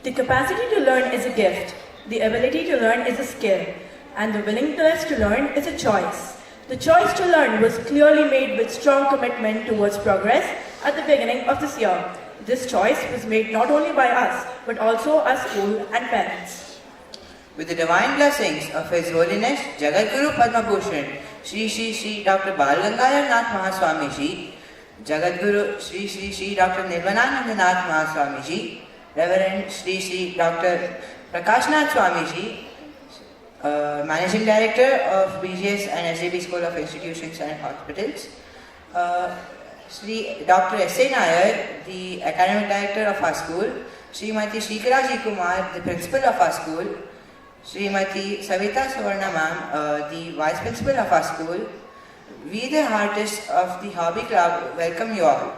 The capacity to learn is a gift, the ability to learn is a skill, and the willingness to learn is a choice. The choice to learn was clearly made with strong commitment towards progress at the beginning of this year. This choice was made not only by us, but also our school and parents. With the divine blessings of His Holiness Jagadguru Padma Bhushan Shri Dr. Bal Gangadhar Nath Mahaswami Ji, Jagadguru Shri Dr. Nirvanananda Nath Mahaswami Ji, Reverend Shri Dr. Prakashnath Swami Ji, Managing Director of BGS and SJB School of Institutions and Hospitals, Shri Dr. S.A. Nair, the Academic Director of our school, Srimati Shrikaraji Kumar, the Principal of our school, Srimati Savita Savarna Ma'am, the Vice Principal of our school, we the artists of the Hobby Club welcome you all.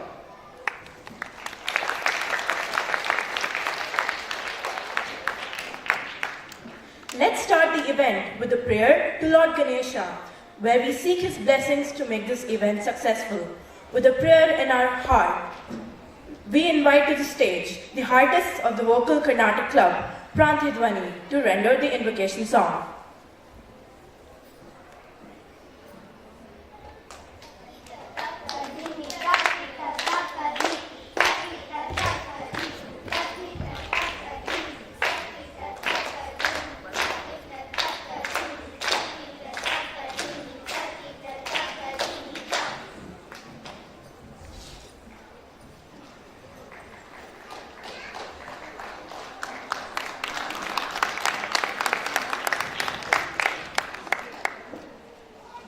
Let's start the event with a prayer to Lord Ganesha, where we seek his blessings to make this event successful. With a prayer in our heart, we invite to the stage the artists of the Vocal Carnatic Club, Pranti Dhwani, to render the invocation song.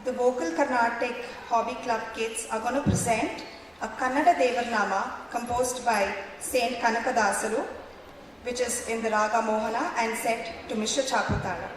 The Vocal Carnatic Hobby Club kids are going to present a Kannada Devarnama composed by Saint Kanakadasaru, which is in the Raga Mohana and set to Mishra Chaputala.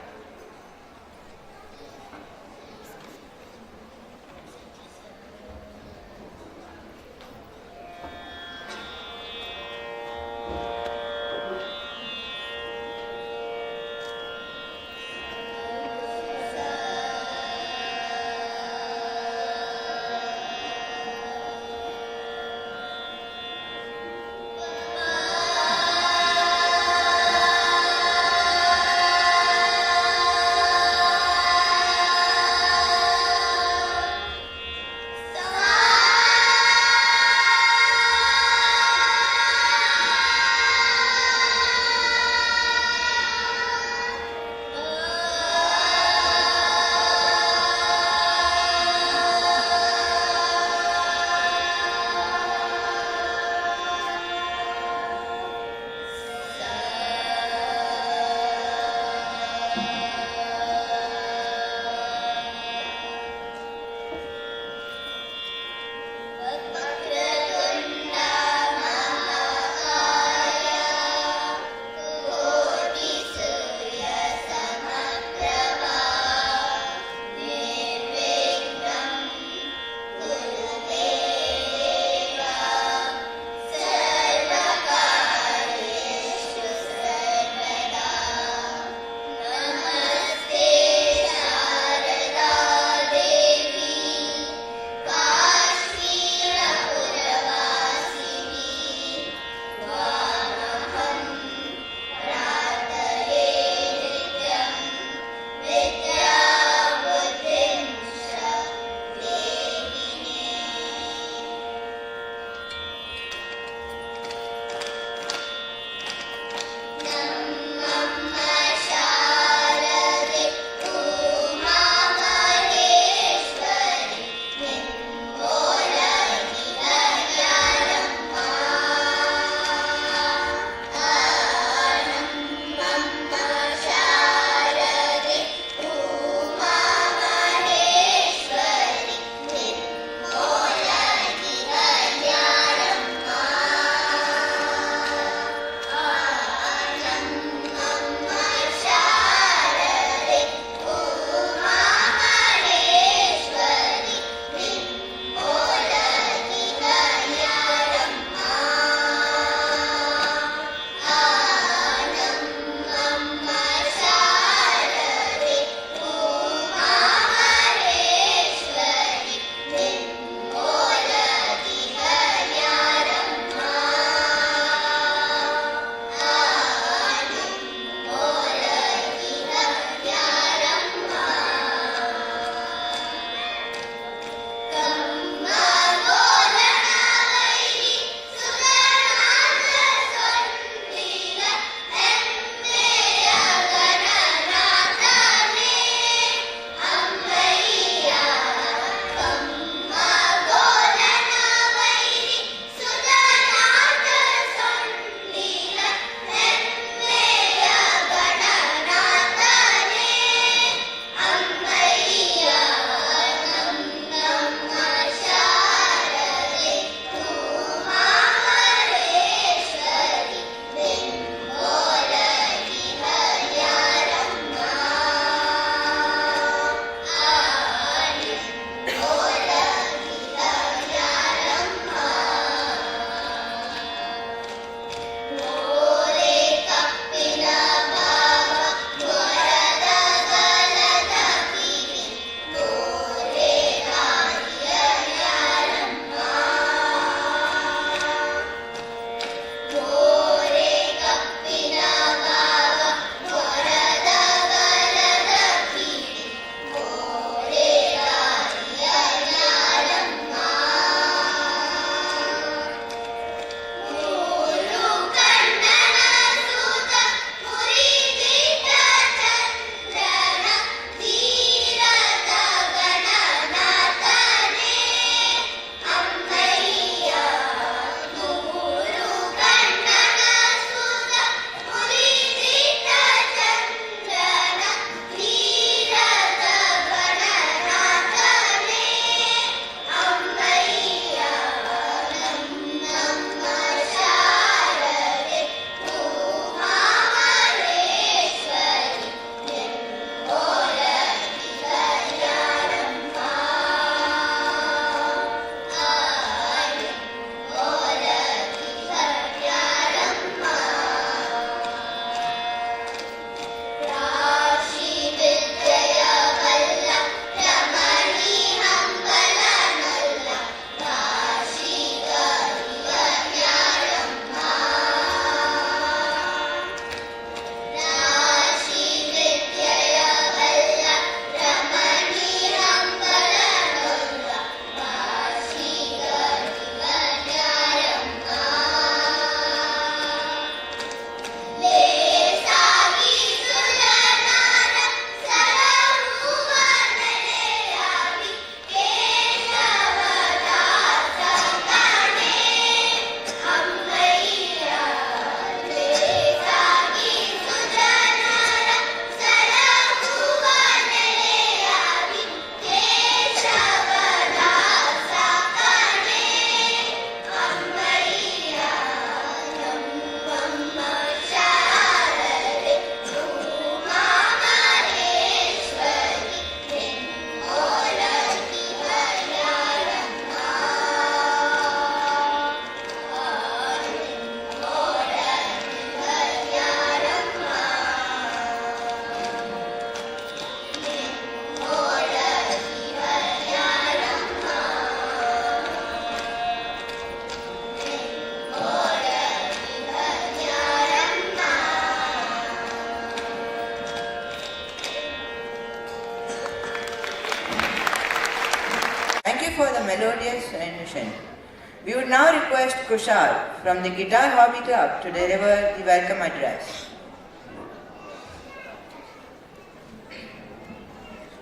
request Kushal from the Guitar Hobby Club to deliver the welcome address.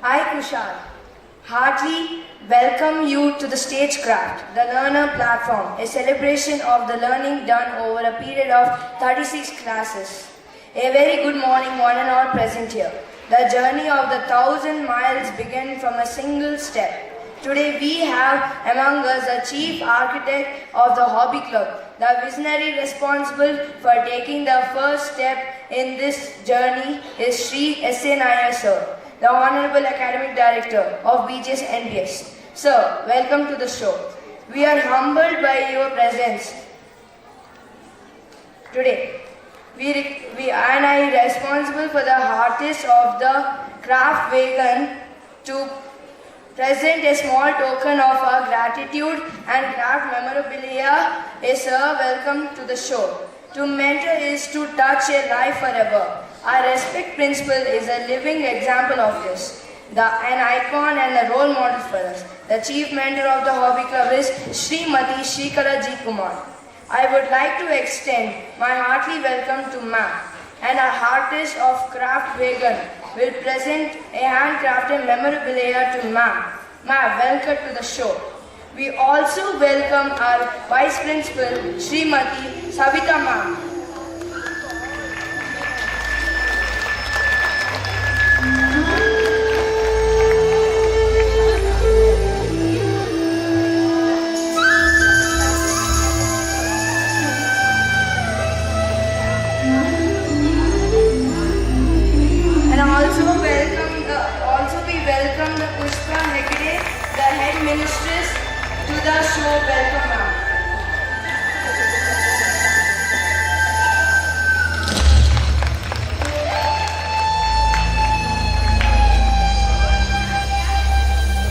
I, Kushal, heartily welcome you to the Stagecraft, the learner platform, a celebration of the learning done over a period of 36 classes. A very good morning, one and all present here. The journey of the 1,000 miles began from a single step. Today we have among us the chief architect of the hobby club, the visionary responsible for taking the first step in this journey is Sri S.A. Nair sir, the Honorable Academic Director of BGSNPS. Sir, welcome to the show. We are humbled by your presence today. And I am responsible for the artist of the craft wagon to present a small token of our gratitude and craft memorabilia. Sir, welcome to the show. To mentor is to touch a life forever. Our respect principle is a living example of this. An icon and a role model for us. The chief mentor of the hobby club is Srimati Shrikala Ji Kumar. I would like to extend my hearty welcome to ma'am, and our artist of craft wagon will present a handcrafted memorabilia to ma'am. Ma'am, welcome to the show. We also welcome our vice principal, Srimati Savita ma'am. Welcome the Pushpa Hegde, the head mistress, to the show. Welcome, ma'am.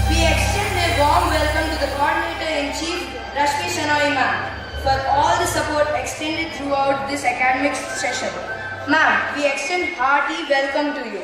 We extend a warm welcome to the Coordinator-in-Chief, Rashmi Shenoy ma'am, for all the support extended throughout this academic session. Ma'am, we extend hearty welcome to you.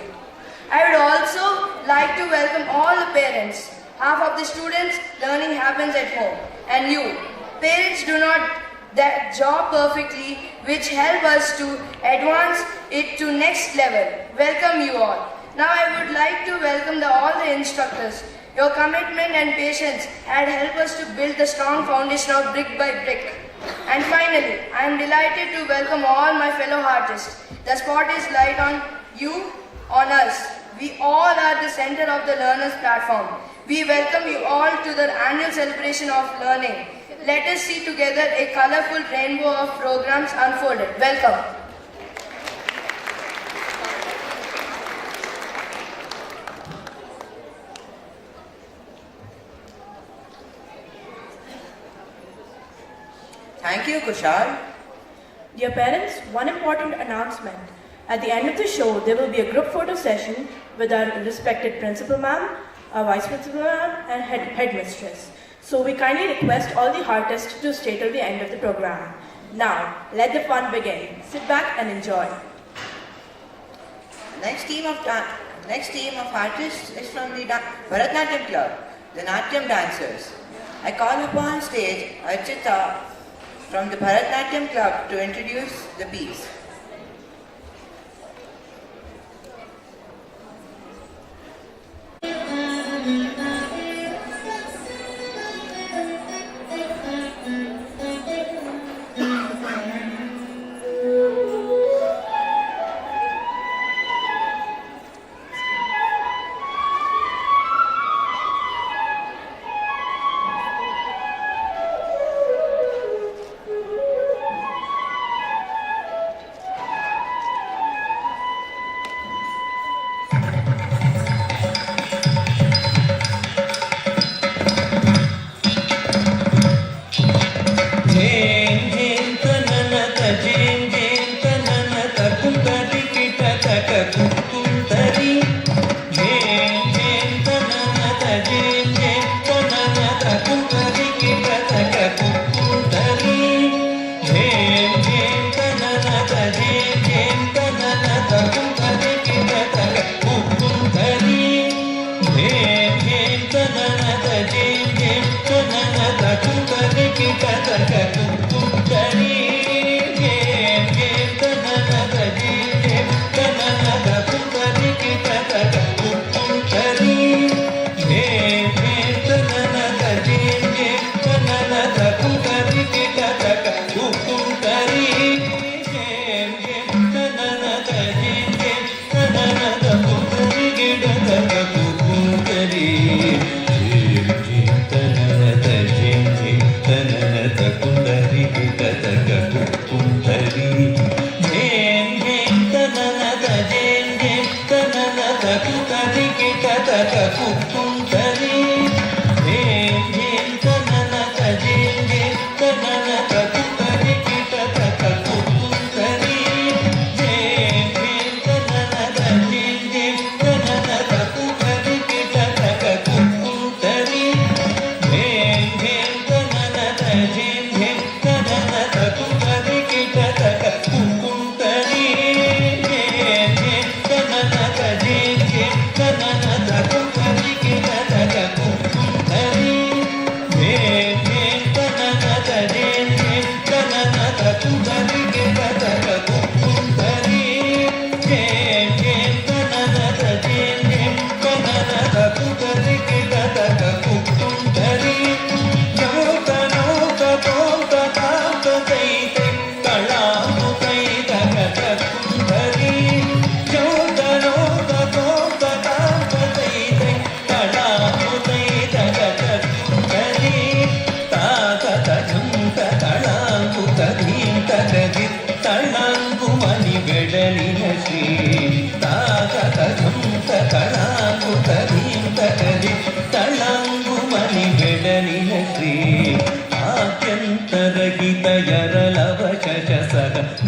I would also like to welcome all the parents. Half of the students' learning happens at home, and you, parents, do not that job perfectly, which help us to advance it to next level. Welcome you all. Now I would like to welcome all the instructors. Your commitment and patience had helped us to build the strong foundation of brick by brick. And finally, I am delighted to welcome all my fellow artists. The spot is light on you, on us. We all are the center of the learners platform. We welcome you all to the annual celebration of learning. Let us see together a colorful rainbow of programs unfolded. Welcome. Thank you, Kushal. Dear parents, one important announcement. At the end of the show, there will be a group photo session with our respected principal ma'am, our vice principal ma'am, and headmistress. So we kindly request all the artists to stay till the end of the program. Now, let the fun begin. Sit back and enjoy. Next team of artists is from the Bharatnatyam Club, the Natyam dancers. I call upon stage Archita from the Bharatnatyam Club to introduce the piece.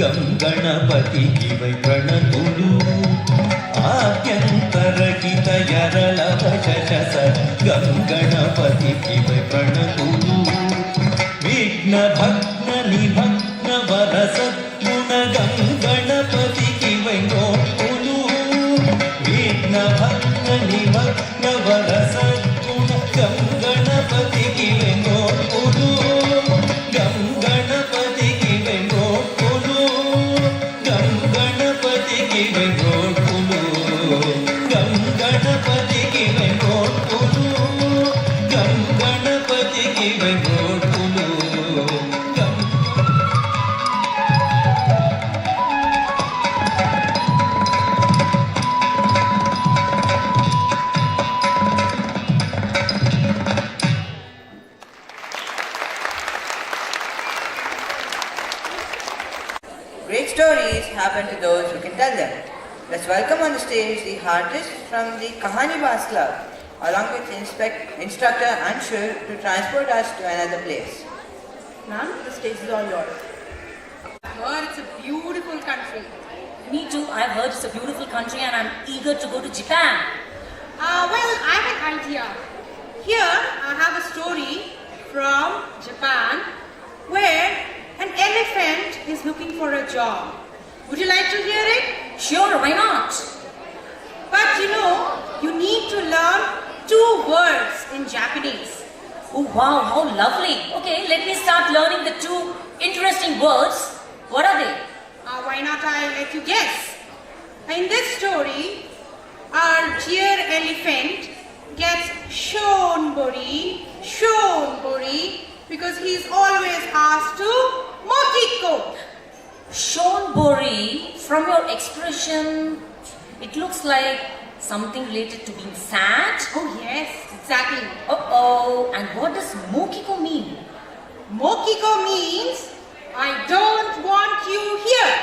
గం గణపతికి why ప్రణతులు ఆద్యంతరహిత యరళవ శశస గం గణపతికి why ప్రణతులు విఘ్న భగ్న నిభగ్న వరస గుణ గం గణపతికి why నోపులు విఘ్న భగ్న నిభగ్న వరస గుణ గం గణపతికి వై నోపులు గం గణపతికి వై నోపులు గం గణపతికి వై నోపులు గం గణపతికి వై నోపులు గం గణపతికి వై నోపులు గం Great stories happen to those who can tell them. Let's welcome on the stage the artist from the Kahani Bas Club, along with instructor Anshul to transport us to another place. Ma'am, the stage is all yours. Heard it's a beautiful country. Me too. I've heard it's a beautiful country and I'm eager to go to Japan. Well, I have an idea. Here, I have a story from Japan where an elephant is looking for a job. Would you like to hear it? Sure, why not? But you need to learn 2 words in Japanese. Oh wow, how lovely. Okay, let me start learning the 2 interesting words. What are they? Why not I let you guess? In this story, our dear elephant gets shonbori, because he's always asked to mokiko. Shonbori, from your expression, it looks like something related to being sad. Oh yes, exactly. Uh-oh, and what does mokiko mean? Mokiko means, I don't want you here.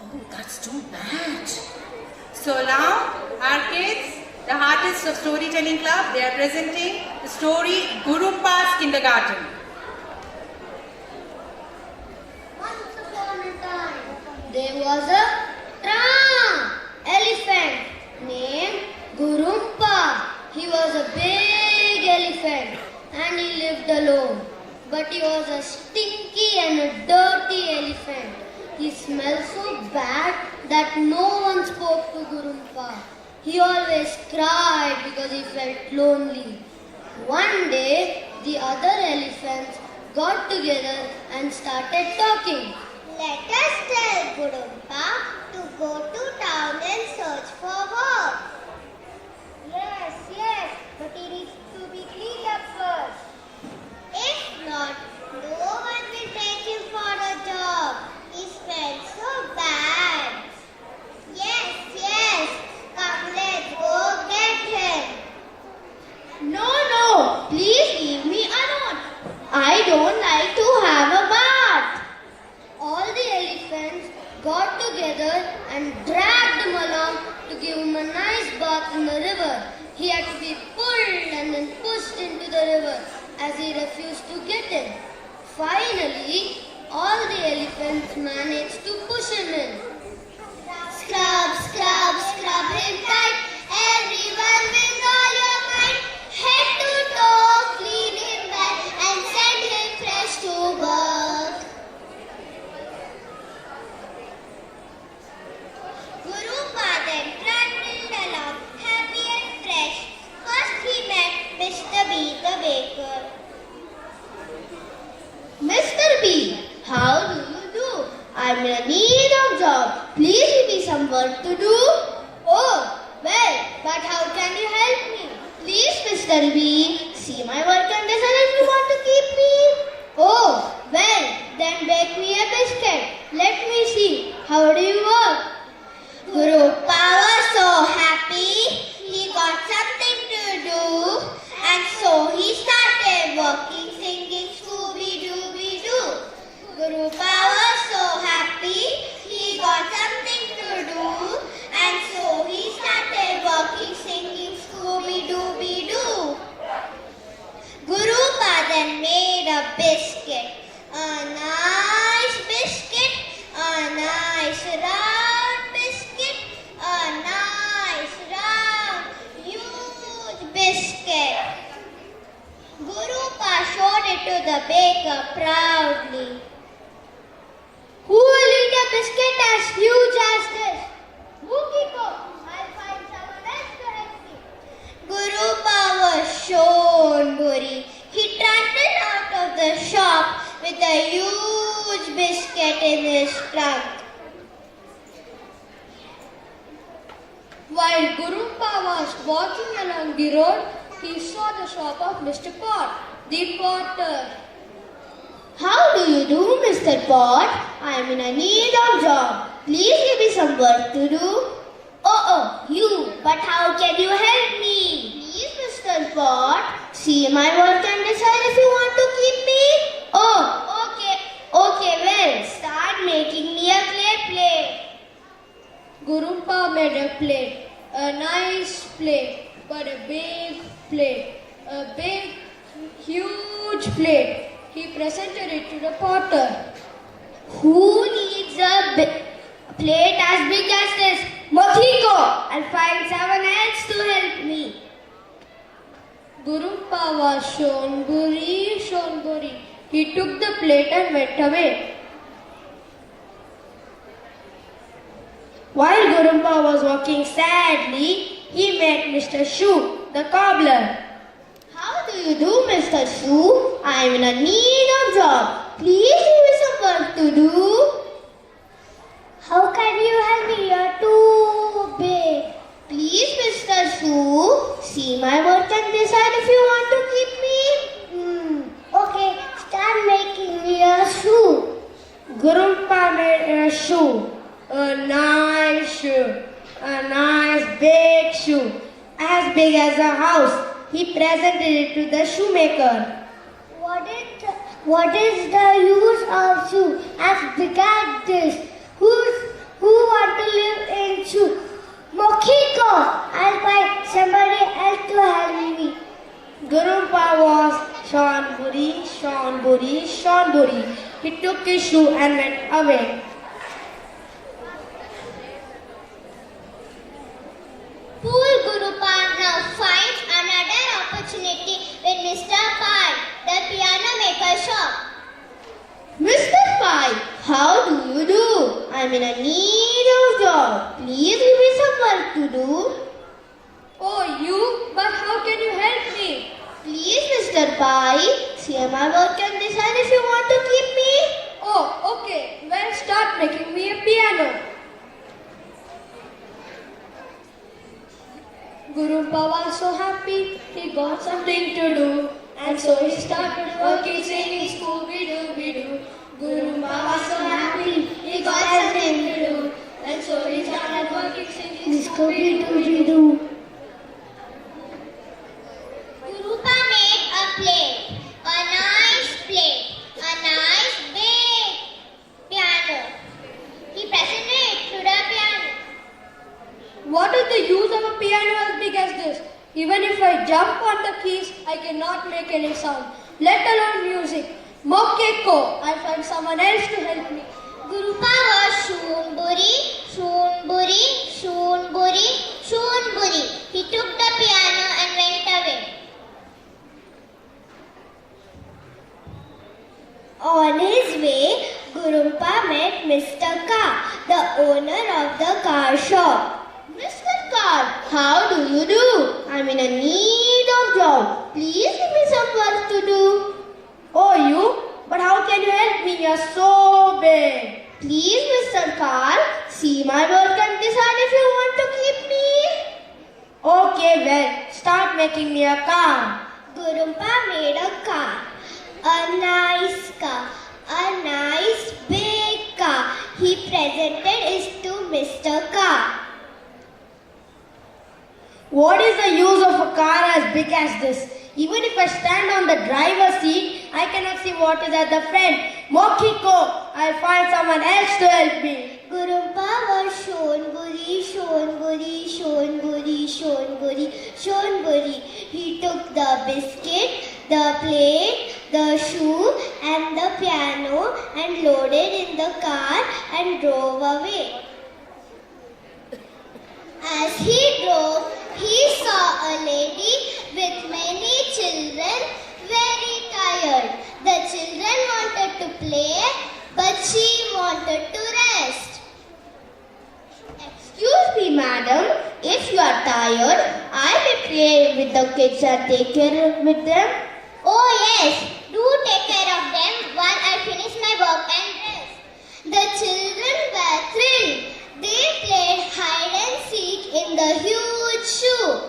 Oh, that's too bad. So now, our kids, the artists of Storytelling Club, they are presenting the story Gurumpa's Kindergarten. Once upon a time, there was a elephant named Gurumpa. He was a big elephant and he lived alone. But he was a stinky and a dirty elephant. He smelled so bad that no one spoke to Gurumpa. He always cried because he felt lonely. One day, the other elephants got together and started talking. Let us tell Gurumpa to go to town and search for work. Yes, but he needs to be cleaned up first. If not, no one will take him for a job. He smells so bad. Yes, come let's go get him. No, please leave me alone. I don't like to have a bath. All the elephants got together and dragged him along to give him a nice bath in the river. He had to be pulled and then pushed into the river as he refused to get in. Finally, all the elephants managed to push him in. Scrub, scrub, scrub him tight. Everyone with all your might. Head to toe, clean him well and send him fresh to work. Guru Father trundled along, happy and fresh. First he met Mr. B, the baker. Mr. B, how do you do? I'm in need of job. Please give me some work to do. Oh, well, but how can you help me? Please, Mr. B, see my work and decide if you want to keep me. Oh, well, then bake me a biscuit. Let me see. How do you work? Guru was so happy. He got something to do. And so he started working, singing Scooby-Dooby-Doo. Guru was so happy. He got something to do. And so he started working, singing Scooby-Dooby-Doo. Guru then made a biscuit. A nice biscuit. A nice round biscuit. A nice round huge biscuit. Guru showed it to the baker proudly. Who will eat a biscuit as huge as this? Mukiko, I'll find someone else to help me. Guru was shown Buri. He trundled out of the shop with a huge biscuit in his trunk. While Gurumpa was walking along the road, he saw the shop of Mr. Pot, the potter. How do you do, Mr. Pot? I am in a need of job. Please give me some work to do. Oh, you, but how can you help me? Please, Mr. Pot, see my work and decide if you want to keep me. Oh, okay, well, start making me a clay plate. Gurumpa made a plate, a nice plate, but a big plate, a big, huge plate. He presented it to the potter. Who needs a plate as big as this? Mothiko! I'll find someone else to help me. Gurumpa was shown Buri. He took the plate and went away. While Gurumpa was walking sadly, he met Mr. Shu, the cobbler. How do you do, Mr. Shu? I am in a need of job. Please give me some work to do. How can you help me? You're too big. Please, Mr. Shu, see my work and decide if you want to keep me. Okay, start making me a shoe. Gurumpa made a shoe, a nice shoe, a nice big shoe, as big as a house. He presented it to the shoemaker. What is the use of shoe as big as this? Who want to live in shoe? Mokhiko, I'll find somebody else to help me. Gurumpa was Sean Buri. He took his shoe and went away. Poor Gurupa now finds another opportunity with Mr. Pai, the piano maker shop. Mr. Pai, how do you do? I'm in a need of job. Please give me some work to do. Oh, you? But how can you help me? Please, Mr. Pai, see my work and decide if you want to keep me. Oh, okay. Well, start making me a piano. Gurumpa was so happy, he got something to do. And so he started working, singing Scooby-Dooby-Doo. Gurumpa was so happy, he got something to do. And so he started working, singing Scooby-Dooby-Doo. Gurupa made a plate, a nice big piano. He presented it to the piano. What is the use of a piano as big as this? Even if I jump on the keys, I cannot make any sound, let alone music. Mokeko, I'll find someone else to help me. Gurupa was Shoonburi, Shoonburi, Shoonburi, Shoonburi. He took the piano and went away. On his way, Gurumpa met Mr. Car, the owner of the car shop. Mr. Car, how do you do? I'm in a need of job. Please give me some work to do. Oh, you? But how can you help me? You're so big. Please, Mr. Car, see my work and decide if you want to keep me. Okay, well, start making me a car. Gurumpa made a car. A nice car. A nice big car. He presented it to Mr. Car. What is the use of a car as big as this? Even if I stand on the driver's seat, I cannot see what is at the front. Mokiko, I'll find someone else to help me. Gurumpa was Shonburi, Shonburi, Shonburi, Shonburi, Shonburi. He took the biscuit, the plate, the shoe and the piano and loaded in the car and drove away. As he drove, he saw a lady with many children, very tired. The children wanted to play, but she wanted to rest. Excuse me, madam, if you are tired, I may play with the kids and take care with them. Oh yes, do take care of them while I finish my work and rest. The children were thrilled. They played hide and seek in the huge shoe,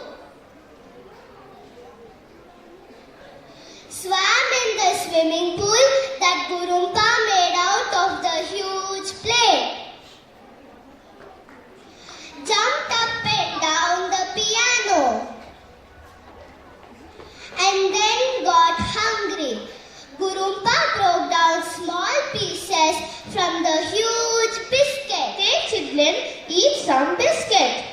swam in the swimming pool that Gurumpa made out of the huge plate, jumped up and down the piano, and then got hungry. Gurumpa broke down small pieces from the huge biscuit. Take, children, eat some biscuit.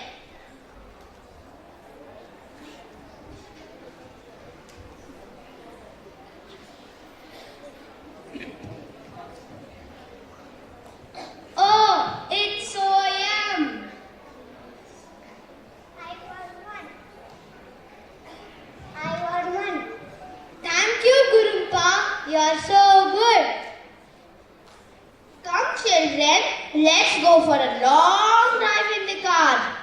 Oh, it's so yum. I want one. Thank you, Gurumpa. You are so good. Come, children, let's go for a long drive in the car.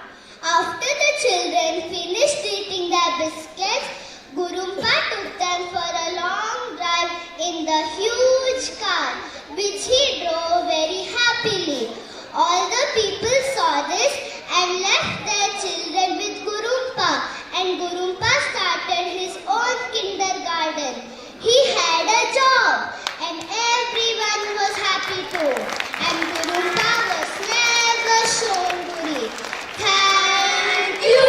After the children finished eating their biscuits, Gurumpa took them for a long drive in the huge car, which he drove very happily. All the people saw this and left their children with Gurumpa, and Gurumpa started his own kindergarten. He had a job, and everyone was happy too. And Gurumpa was never Shonburi. Thank you.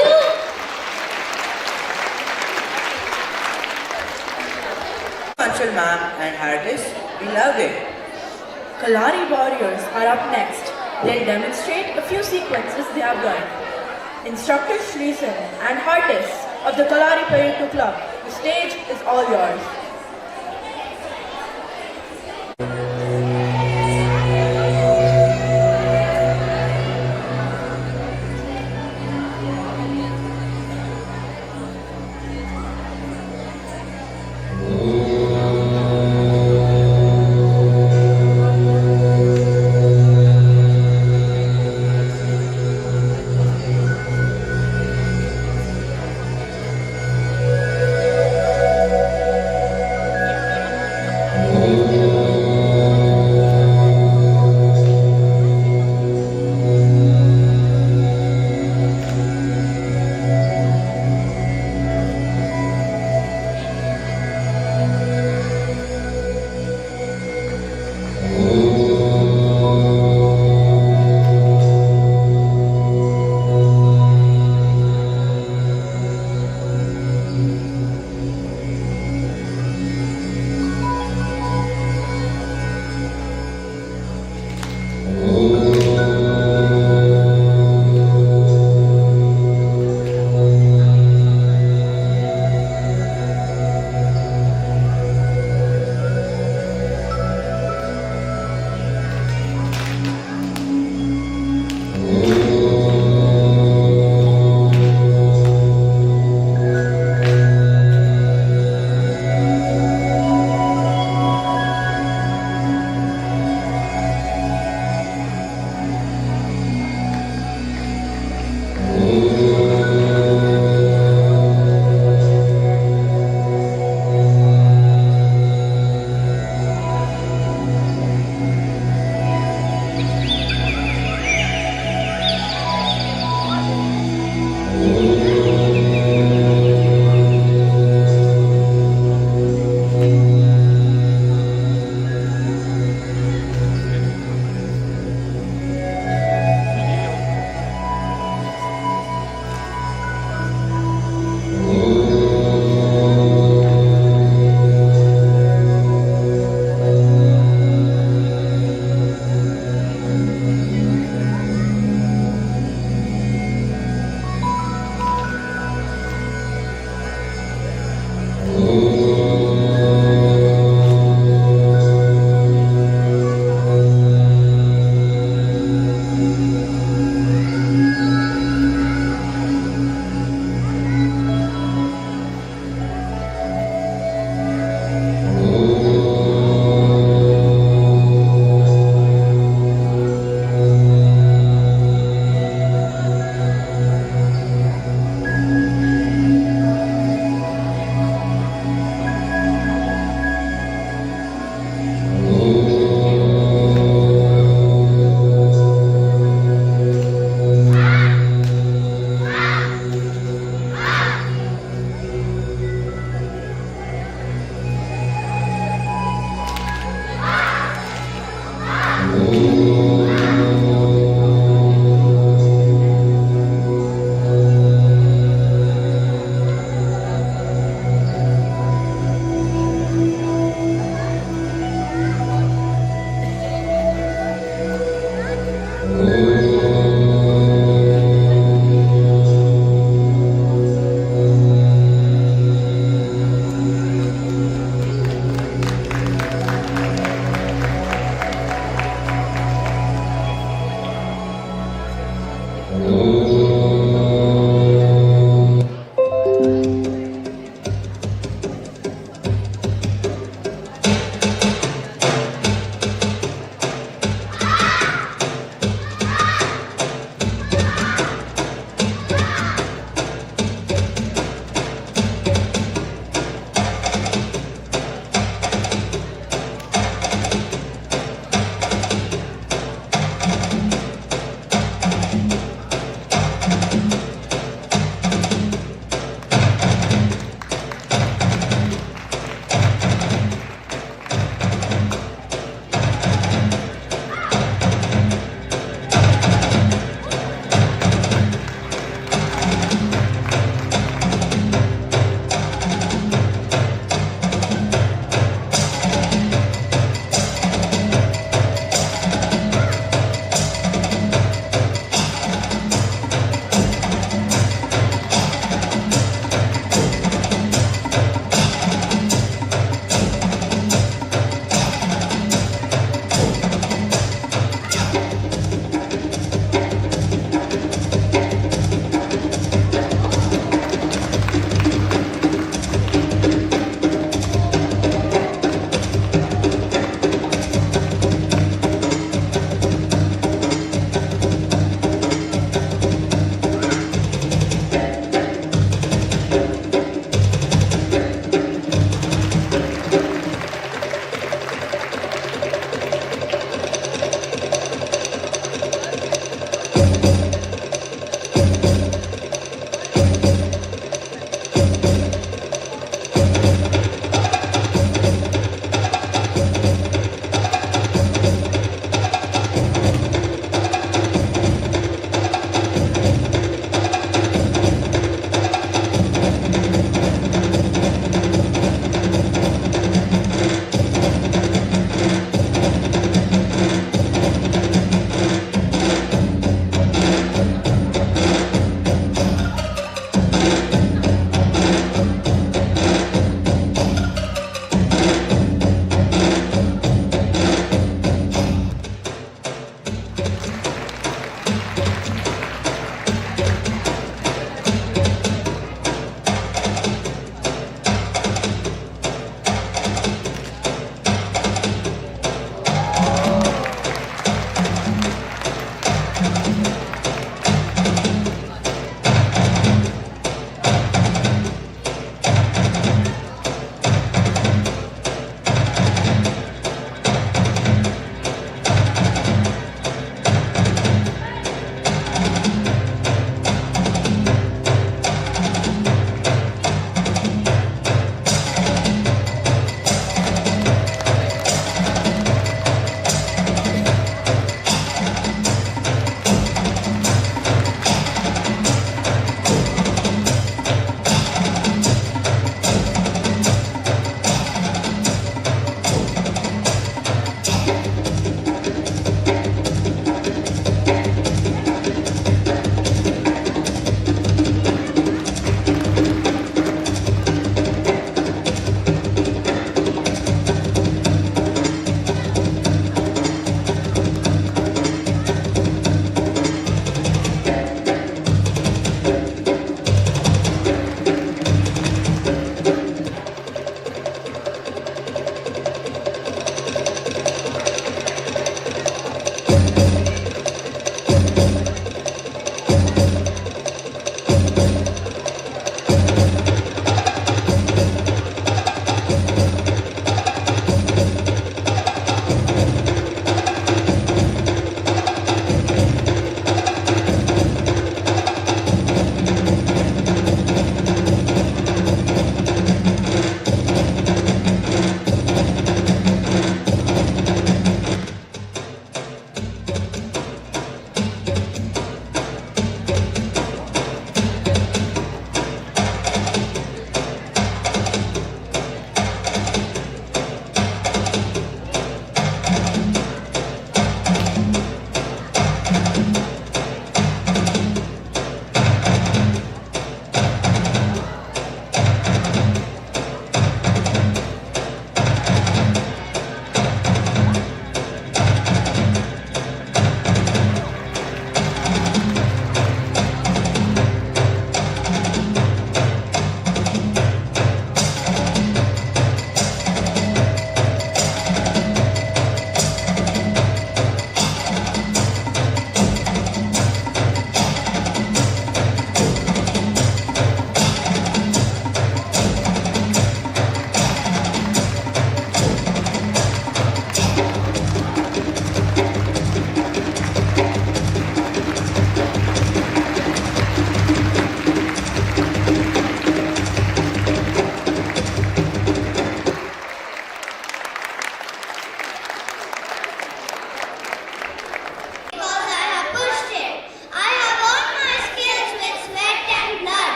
Anshul ma'am and artists, we loved it. Kalari warriors are up next. They'll demonstrate a few sequences they have learned. Instructor Shreesan and artists of the Kalari Parade Club, the stage is all yours.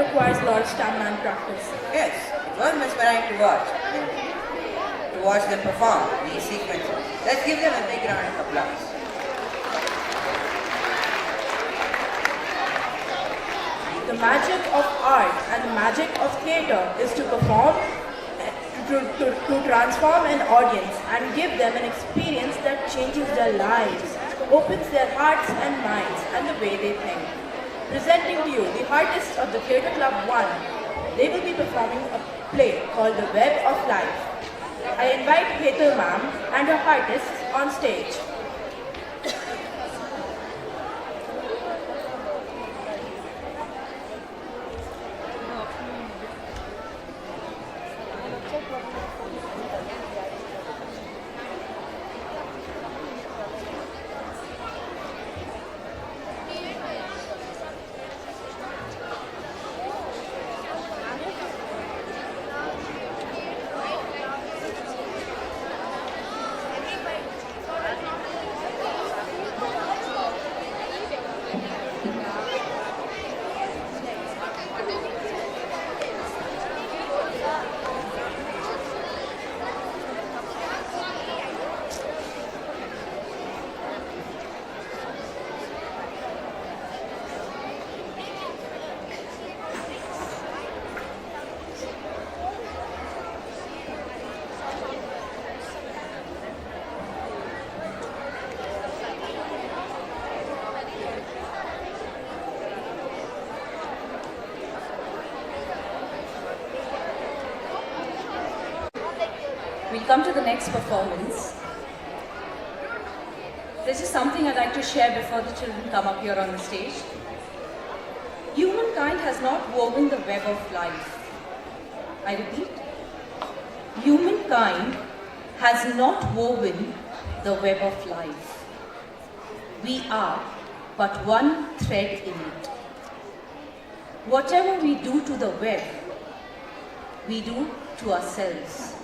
requires a lot of stamina and practice. Yes, it was mesmerizing to watch. To watch them perform these sequences. Let's give them a big round of applause. The magic of art and the magic of theatre is to perform, to transform an audience and give them an experience that changes their lives, opens their hearts and minds and the way they think. Presenting to you the artists of the Theatre Club 1, they will be performing a play called The Web of Life. I invite Hetal ma'am and her artists on stage. come to the next performance, this is something I'd like to share before the children come up here on the stage. Humankind has not woven the web of life. I repeat, humankind has not woven the web of life. We are but one thread in it. Whatever we do to the web, we do to ourselves.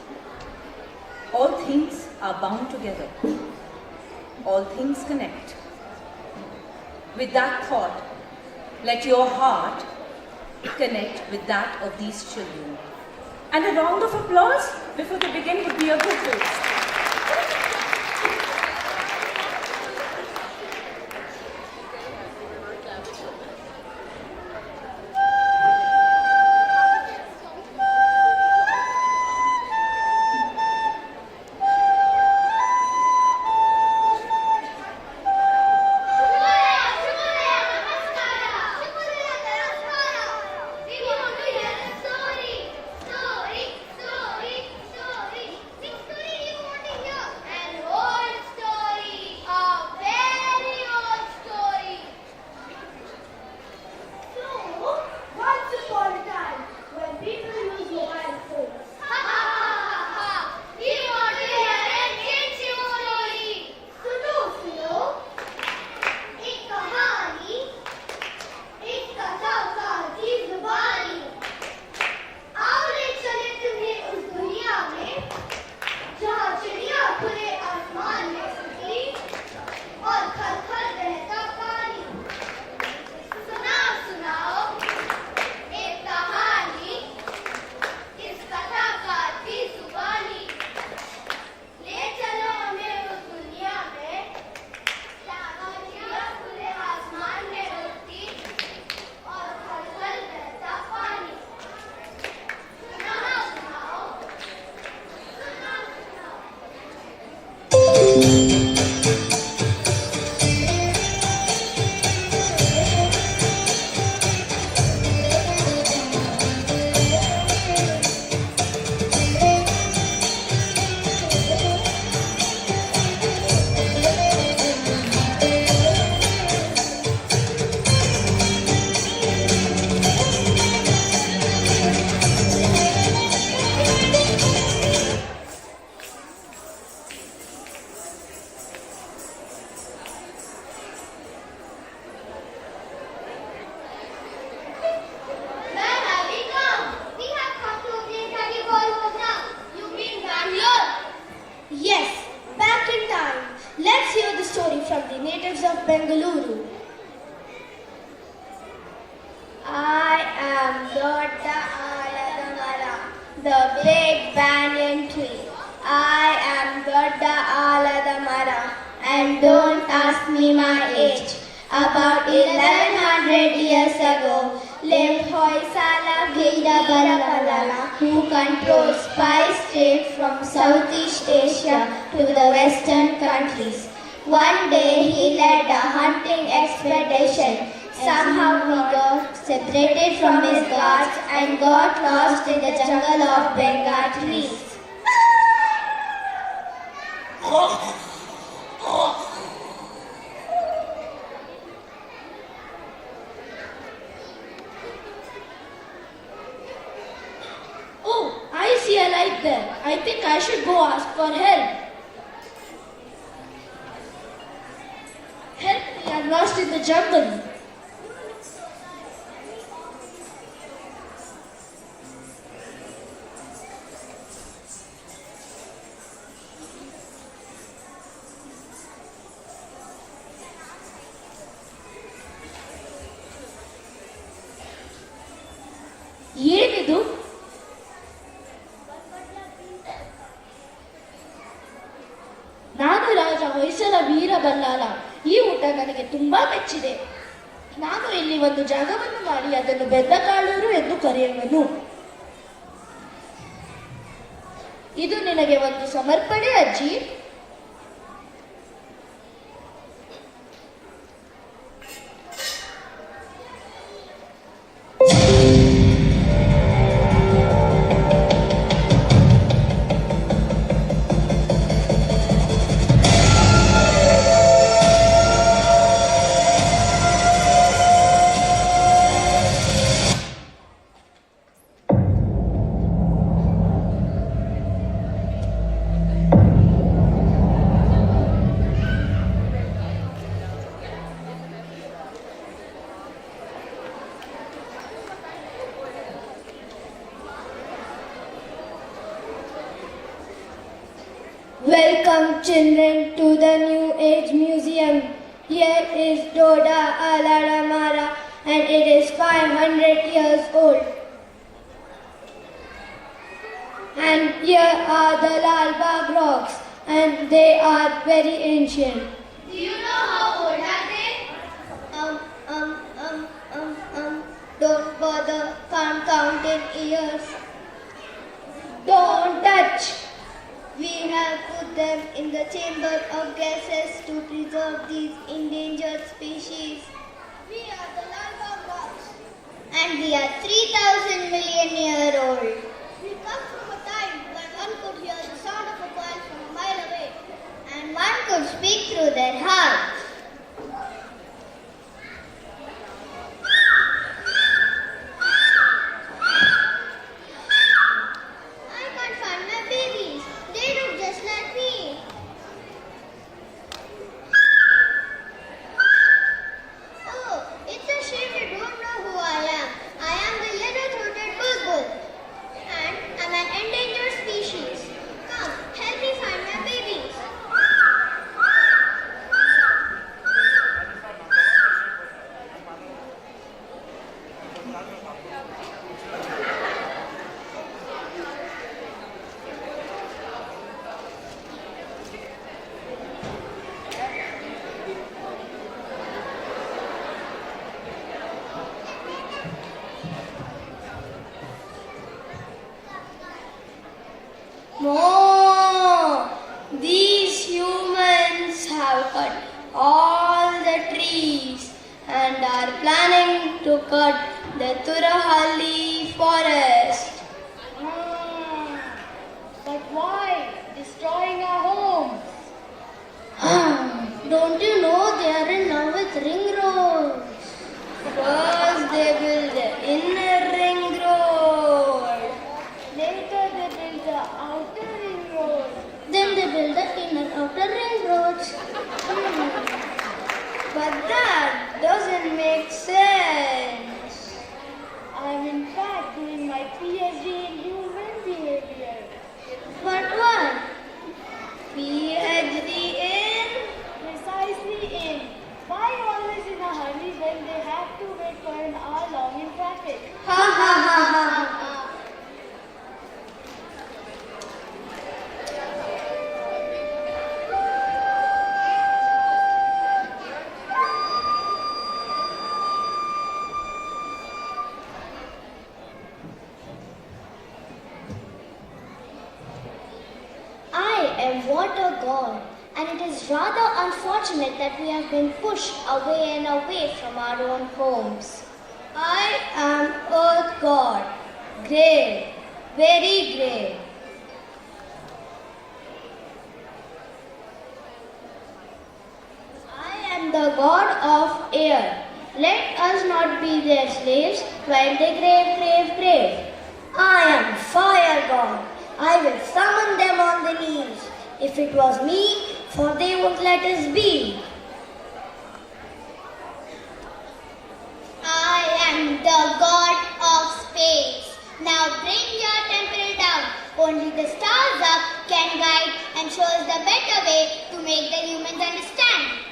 All things are bound together. All things connect. With that thought, let your heart connect with that of these children. And a round of applause before they begin would be a good place. One day he led a hunting expedition. Somehow he got separated from his guards and got lost in the jungle of Bengal trees. Oh, I see a light there. I think I should go ask for help. Help me, I'm lost in the jungle. ಏನಿದು? ನಾನು ರಾಜ ಹೊಯ್ಸಳ ವೀರ ಬಲ್ಲಾಳ. ಈ ಊಟ ನನಗೆ ತುಂಬಾ ಮೆಚ್ಚಿದೆ. ನಾನು ಇಲ್ಲಿ ಒಂದು ಜಾಗವನ್ನು ಮಾಡಿ ಅದನ್ನು ಬೆದ್ದಕಾಳೂರು ಎಂದು ಕರೆಯುವನು. ಇದು ನಿನಗೆ ಒಂದು ಸಮರ್ಪಣೆ ಅಜ್ಜಿ. Welcome children to the New Age Museum. Here is Doda Alaramara and it is 500 years old. And here are the Lal Bagh rocks and they are very ancient. Do you know how old are they? Don't bother, can't count in years. Don't touch. We have put them in the chamber of gases to preserve these endangered species. We are the Lal Bagh rocks. And we are 3,000 million year old. We come from a time when one could hear the sound of a coil from a mile away. And one could speak through their hearts. I can't find my babies. They look just like me. Oh, it's a shame you don't know who I am. I am the yellow-throated bulbul. And I'm an endangered species. Come, help me find my babies. No, these humans have cut all the trees and are planning to cut the Turahalli forest. But why? Destroying our homes. Don't you know they are now with ring roads? First they build the inner ring road. Later they build the outer ring road. Then they build the inner outer ring roads. But that doesn't make sense. I'm in fact doing my PhD in human behavior. But what? PhD in? Precisely in. Why always in a hurry when they have to wait for an hour long in traffic? Ha ha ha ha ha. I am water god, and it is rather unfortunate that we have been pushed away and away from our own homes. I am earth god. Grey. Very grey. I am the god of air. Let us not be their slaves while they crave. I am fire god. I will summon them on the knees. If it was me, for they won't let us be. I am the god of space. Now bring your temple down. Only the stars up can guide and show us the better way to make the humans understand.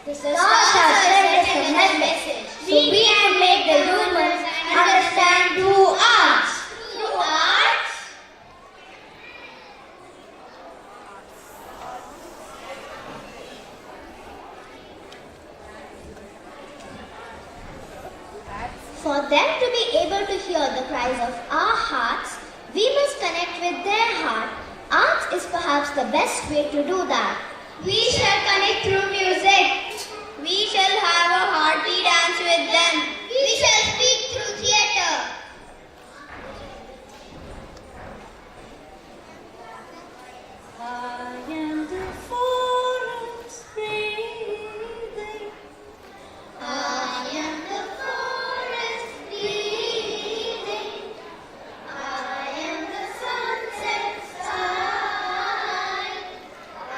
The stars have sent us a message, so we can make the humans understand through arts. Through arts? For them to be able to hear the cries of our hearts, we must connect with their heart. Arts is perhaps the best way to do that. We shall connect through music. We shall have a hearty dance with them. We shall speak through theatre. I am the forest breathing. I am the forest breathing. I am the sunset sky. I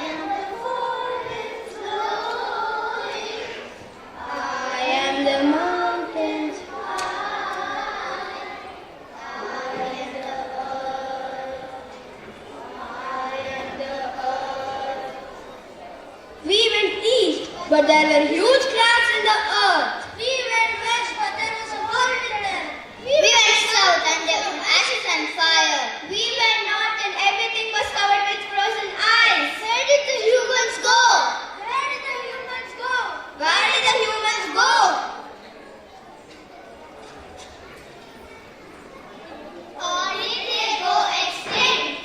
am the forest glow. there were huge cracks in the earth. We went west, but there was a hole in them. We went south, and there were ashes and fire. We went north, and everything was covered with frozen ice. Where did the humans go? Where did the humans go? Where did the humans go? Or did they go extinct?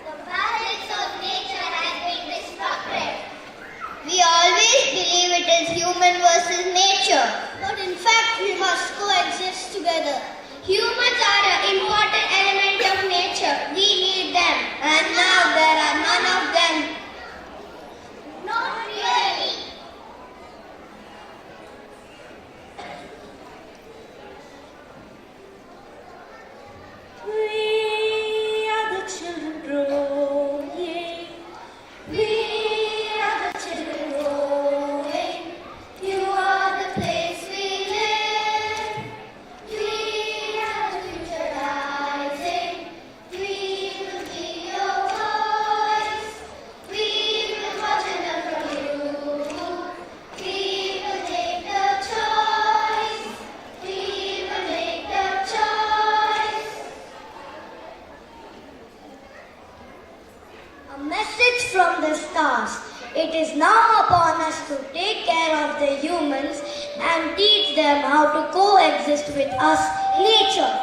The balance of nature has been disrupted. We always believe it is human versus nature, but in fact we must coexist together. Humans are an important element of nature. We need them, and now there are none of them. Not really. We are the children growing. We are the children growing. You are the place we live. We are the future rising. We will be your voice. We will watch and learn from you. We will take the choice. We will make the choice. A message from the stars. It is now upon us to take care of the humans and teach them how to coexist with us, nature.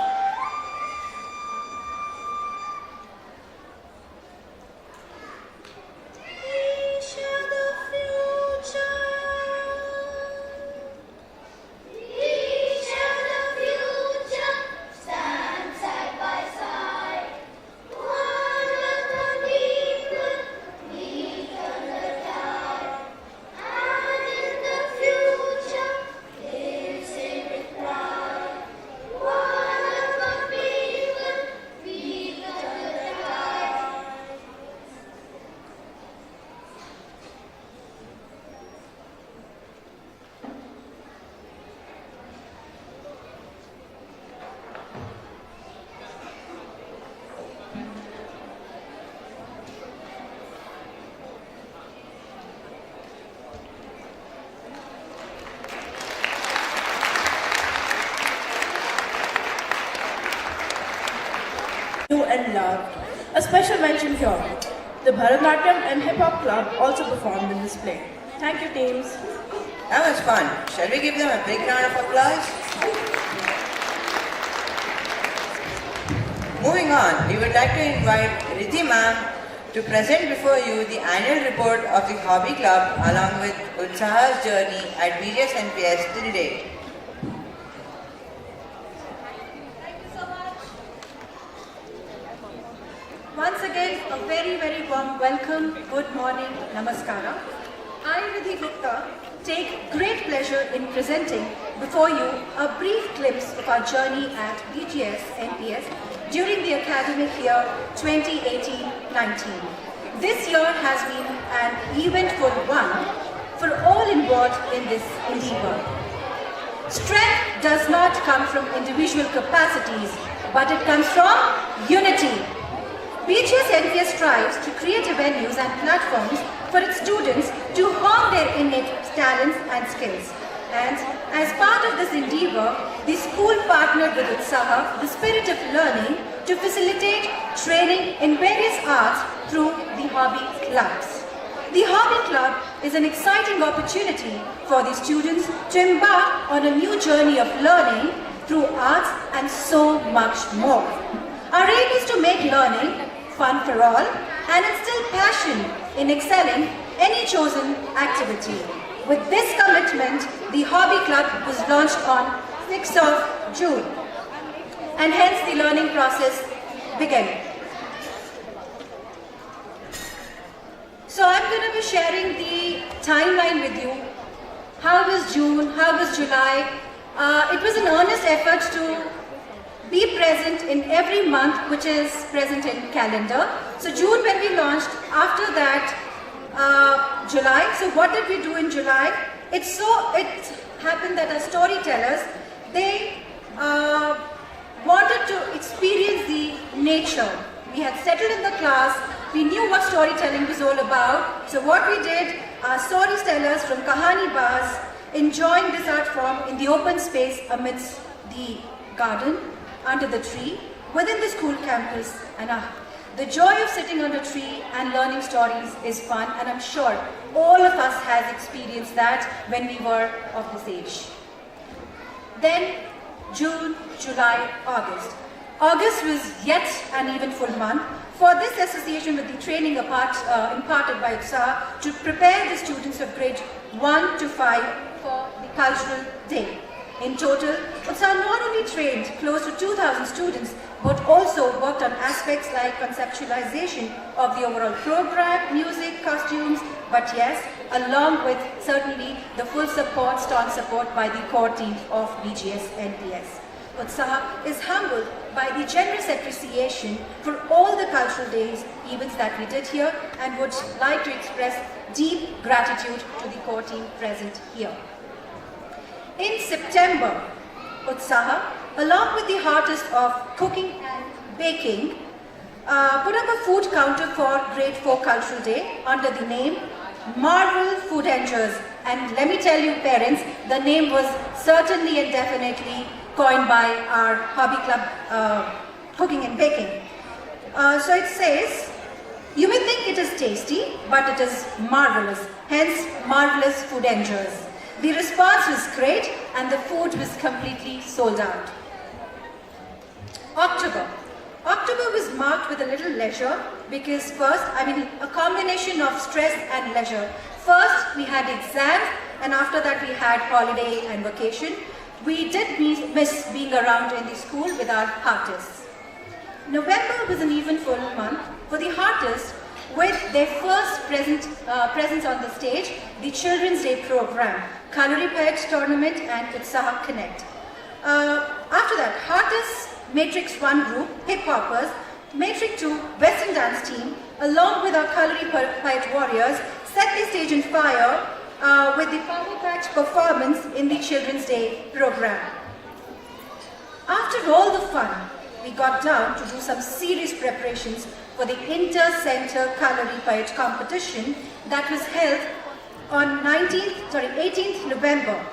We share the future. We share the future, stand side by side. One of the people, we turn the tide. And in the future, live sing with pride. One of the people, we turn the tide. And loved. A special mention here. The Bharatanatyam and Hip Hop Club also performed in this play. Thank you, teams. That was fun. Shall we give them a big round of applause? Moving on, we would like to invite Riddhi ma'am to present before you the annual report of the Hobby Club along with Utsaha's journey at BGSNPS till date. Once again, a very, very warm welcome. Good morning. Namaskara. I, Riddhi Gupta, take great pleasure in presenting before you a brief glimpse of our journey at BGSNPS during the academic year 2018-19. This year has been an eventful one for all involved in this endeavor. Strength does not come from individual capacities, but it comes from unity. BGSNPS strives to create venues and platforms for its students to hone their innate talents and skills. And as part of this endeavor, the school partnered with Utsaha, the spirit of learning, to facilitate training in various arts through the hobby clubs. The hobby club is an exciting opportunity for the students to embark on a new journey of learning through arts and so much more. Our aim is to make learning fun for all and instill passion in excelling any chosen activity. With this commitment, the Hobby Club was launched on 6th of June, and hence the learning process began. So I'm going to be sharing the timeline with you. How was June? How was July? It was an earnest effort to be present in every month which is present in calendar. So June when we launched, after that July. So what did we do in July? It happened that our storytellers, they wanted to experience the nature. We had settled in the class, we knew what storytelling was all about. So what we did, our storytellers from Kahani Bars enjoying this art form in the open space amidst the garden, under the tree, within the school campus. And the joy of sitting under a tree and learning stories is fun, and I'm sure all of us has experienced that when we were of this age. Then June, July, August. August was yet an eventful month for this association with the training imparted by UTSAH to prepare the students of grade 1 to 5 for the cultural day. In total, UTSAH not only trained close to 2,000 students, but also worked on aspects like conceptualization of the overall program, music, costumes, but yes, along with certainly the full support, strong support by the core team of BGSNPS. UTSAH is humbled by the generous appreciation for all the cultural days, events that we did here, and would like to express deep gratitude to the core team present here. In September, UTSAH, along with the artist of cooking and baking, put up a food counter for Grade 4 Cultural Day under the name Marvel Food Angels. And let me tell you parents, the name was certainly and definitely coined by our hobby club, cooking and baking. So it says, you may think it is tasty, but it is marvelous, hence Marvelous Food Angels. The response was great and the food was completely sold out. October. October was marked with a little leisure because first, a combination of stress and leisure. First, we had exams, and after that we had holiday and vacation. We did miss being around in the school with our artists. November was an eventful month for the artists with their first presence on the stage, the Children's Day program, Kalari Poets Tournament and UTSAH Connect. After that, artists, Matrix 1 group, hip hoppers, Matrix 2 Western dance team, along with our Kalari Poet warriors, set the stage on fire with the power-packed performance in the Children's Day program. After all the fun, we got down to do some serious preparations for the Inter-Center Kalari Poet competition that was held on 18th November.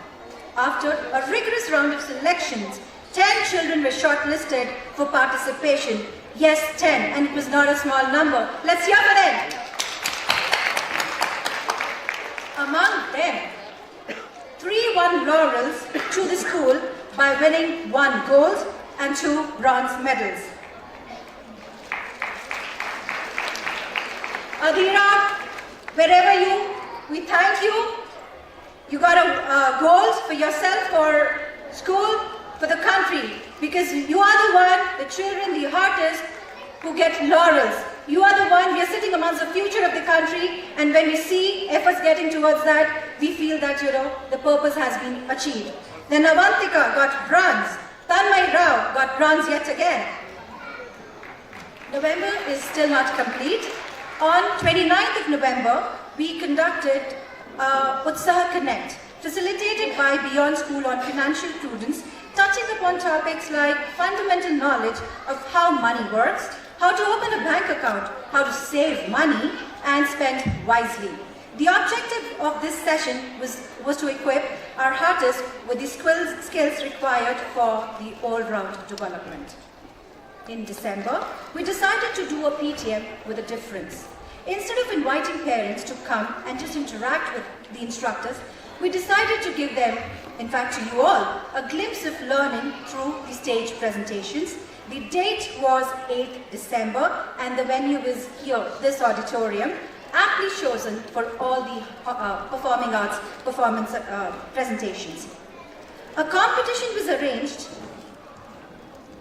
After a rigorous round of selections, 10 children were shortlisted for participation. Yes, 10, and it was not a small number. Let's hear for them. Among them, 3 won laurels to the school by winning 1 gold and 2 bronze medals. Adira, wherever we thank you. You got a gold for yourself, for school, for the country, because you are the one, the children, the artists who get laurels. You are the one, we are sitting amongst the future of the country, and when we see efforts getting towards that, we feel that, the purpose has been achieved. Then Avantika got bronze. Tanmay Rao got bronze yet again. November is still not complete. On 29th of November, we conducted UTSAH Connect, facilitated by Beyond School on Financial Prudence, touching upon topics like fundamental knowledge of how money works, how to open a bank account, how to save money and spend wisely. The objective of this session was to equip our artists with the skills required for the all-round development. In December, we decided to do a PTM with a difference. Instead of inviting parents to come and just interact with the instructors, we decided to give them, in fact to you all, a glimpse of learning through the stage presentations. The date was 8th December and the venue is here, this auditorium, aptly chosen for all the performing arts performance presentations. A competition was arranged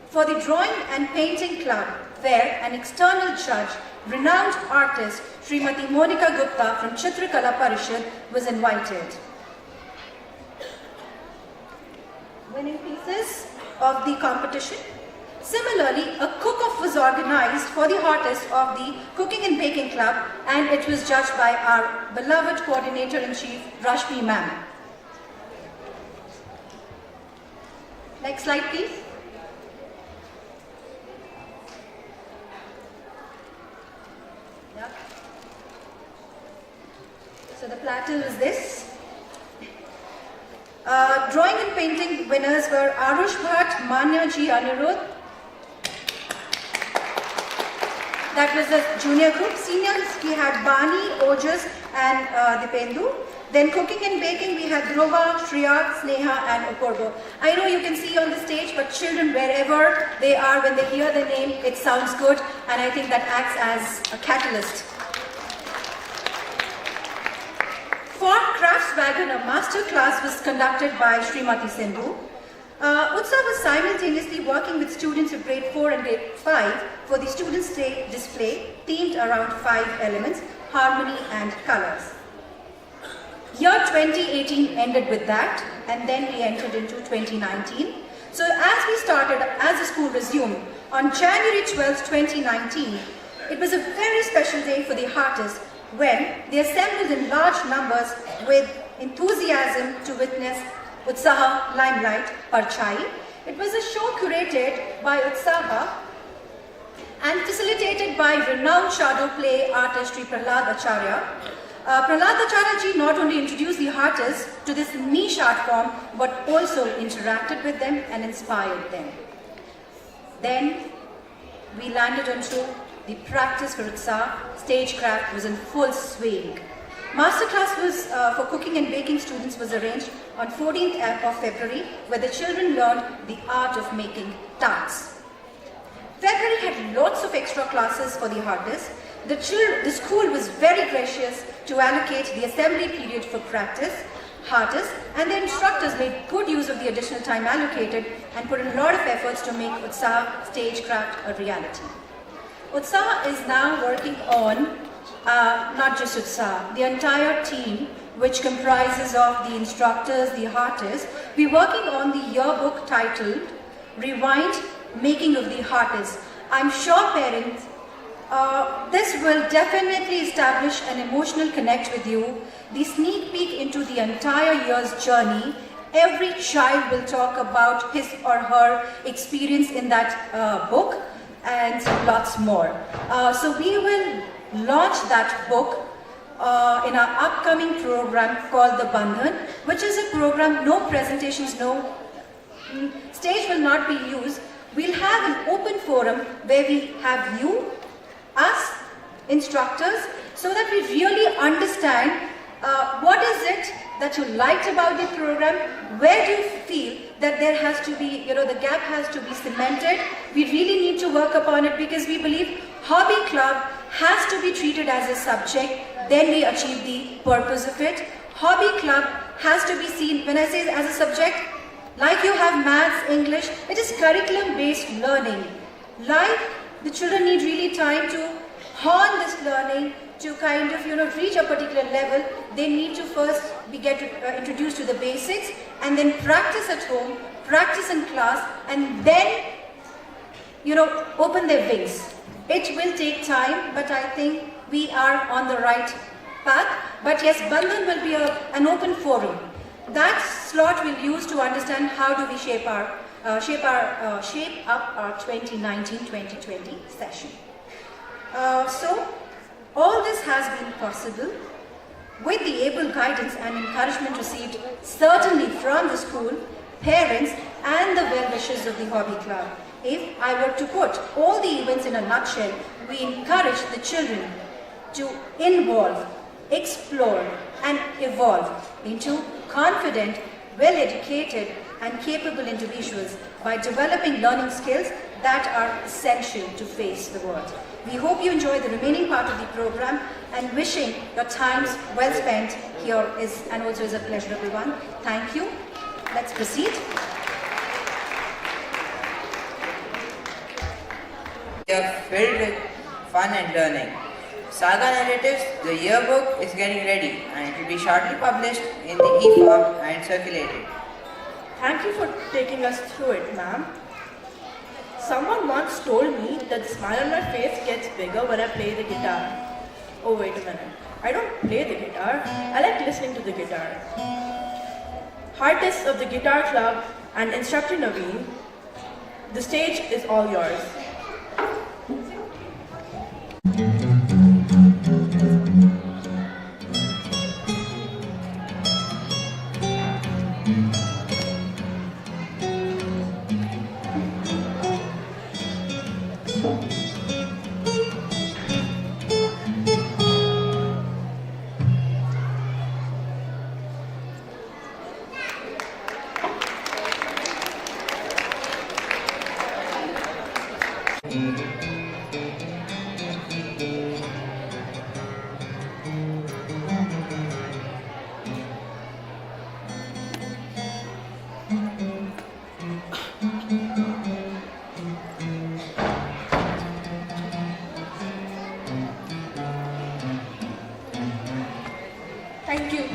for the Drawing and Painting Club, where an external judge, renowned artist Srimati Monica Gupta from Chitrakala Parishad was invited. Winning pieces of the competition. Similarly, a cook-off was organized for the artists of the Cooking and Baking Club, and it was judged by our beloved Coordinator-in-Chief, Rashmi ma'am. Next slide, please. So the plaque title is this. Drawing and painting winners were Arush Bhatt, Manya G. Anirudh. That was the junior group. Seniors, we had Bani, Ojas and Dipendu. Then cooking and baking, we had Dhruva, Shriya, Sneha and Apurva. I know you can see on the stage, but children, wherever they are, when they hear the name, it sounds good, and I think that acts as a catalyst. For Craftswagon, a master class was conducted by Srimati Sindhu. Utsav was simultaneously working with students of grade 4 and grade 5 for the Students' Day display themed around 5 elements, harmony and colors. Year 2018 ended with that, and then we entered into 2019. So as the school resumed, on January 12, 2019, it was a very special day for the artists when they assembled in large numbers with enthusiasm to witness Utsaha Limelight Parchai. It was a show curated by Utsaha and facilitated by renowned shadow play artist Sri Prahlad Acharya. Prahlad Acharya ji not only introduced the artists to this niche art form, but also interacted with them and inspired them. Then we landed onto the practice for Utsaha. Stagecraft was in full swing. Masterclass was for cooking and baking students was arranged on 14th of February, where the children learned the art of making tarts. February had lots of extra classes for the artists. The school was very gracious to allocate the assembly period for practice, artists, and the instructors made good use of the additional time allocated and put in a lot of efforts to make Utsaha Stagecraft a reality. Utsaha is now working on not just Utsaha, the entire team, which comprises of the instructors, the artists. We're working on the yearbook titled Rewind, Making of the Artists. I'm sure parents, this will definitely establish an emotional connect with you. The sneak peek into the entire year's journey. Every child will talk about his or her experience in that book and lots more. So we will launch that book in our upcoming program called The Bandhan, which is a program, no presentations, no stage will not be used. We'll have an open forum where we have you, us, instructors, so that we really understand what is it that you liked about the program, where do you feel that there has to be, the gap has to be cemented. We really need to work upon it because we believe hobby club has to be treated as a subject, then we achieve the purpose of it. Hobby club has to be seen, when I say as a subject, like you have maths, English, it is curriculum-based learning. Like the children need really time to hone this learning, to kind of reach a particular level. They need to first get introduced to the basics and then practice at home, practice in class, and then open their wings. It will take time, but I think we are on the right path. But yes, Bandhan will be an open forum. That slot we'll use to understand how do we shape up our 2019-2020 session. So all this has been possible with the able guidance and encouragement received certainly from the school, parents and the well-wishers of the Hobby Club. If I were to put all the events in a nutshell, we encourage the children to involve, explore and evolve into confident, well-educated and capable individuals by developing learning skills that are essential to face the world. We hope you enjoy the remaining part of the program and wishing your times well spent here is and also is a pleasure, everyone. Thank you. Let's proceed. We are filled with fun and learning. Saga Narratives, the yearbook is getting ready and it will be shortly published in the e-form and circulated. Thank you for taking us through it, ma'am. Someone once told me that the smile on my face gets bigger when I play the guitar. Oh, wait a minute. I don't play the guitar. I like listening to the guitar. Artists of the Guitar Club and Instructor Naveen, the stage is all yours. Thank you. Thank you.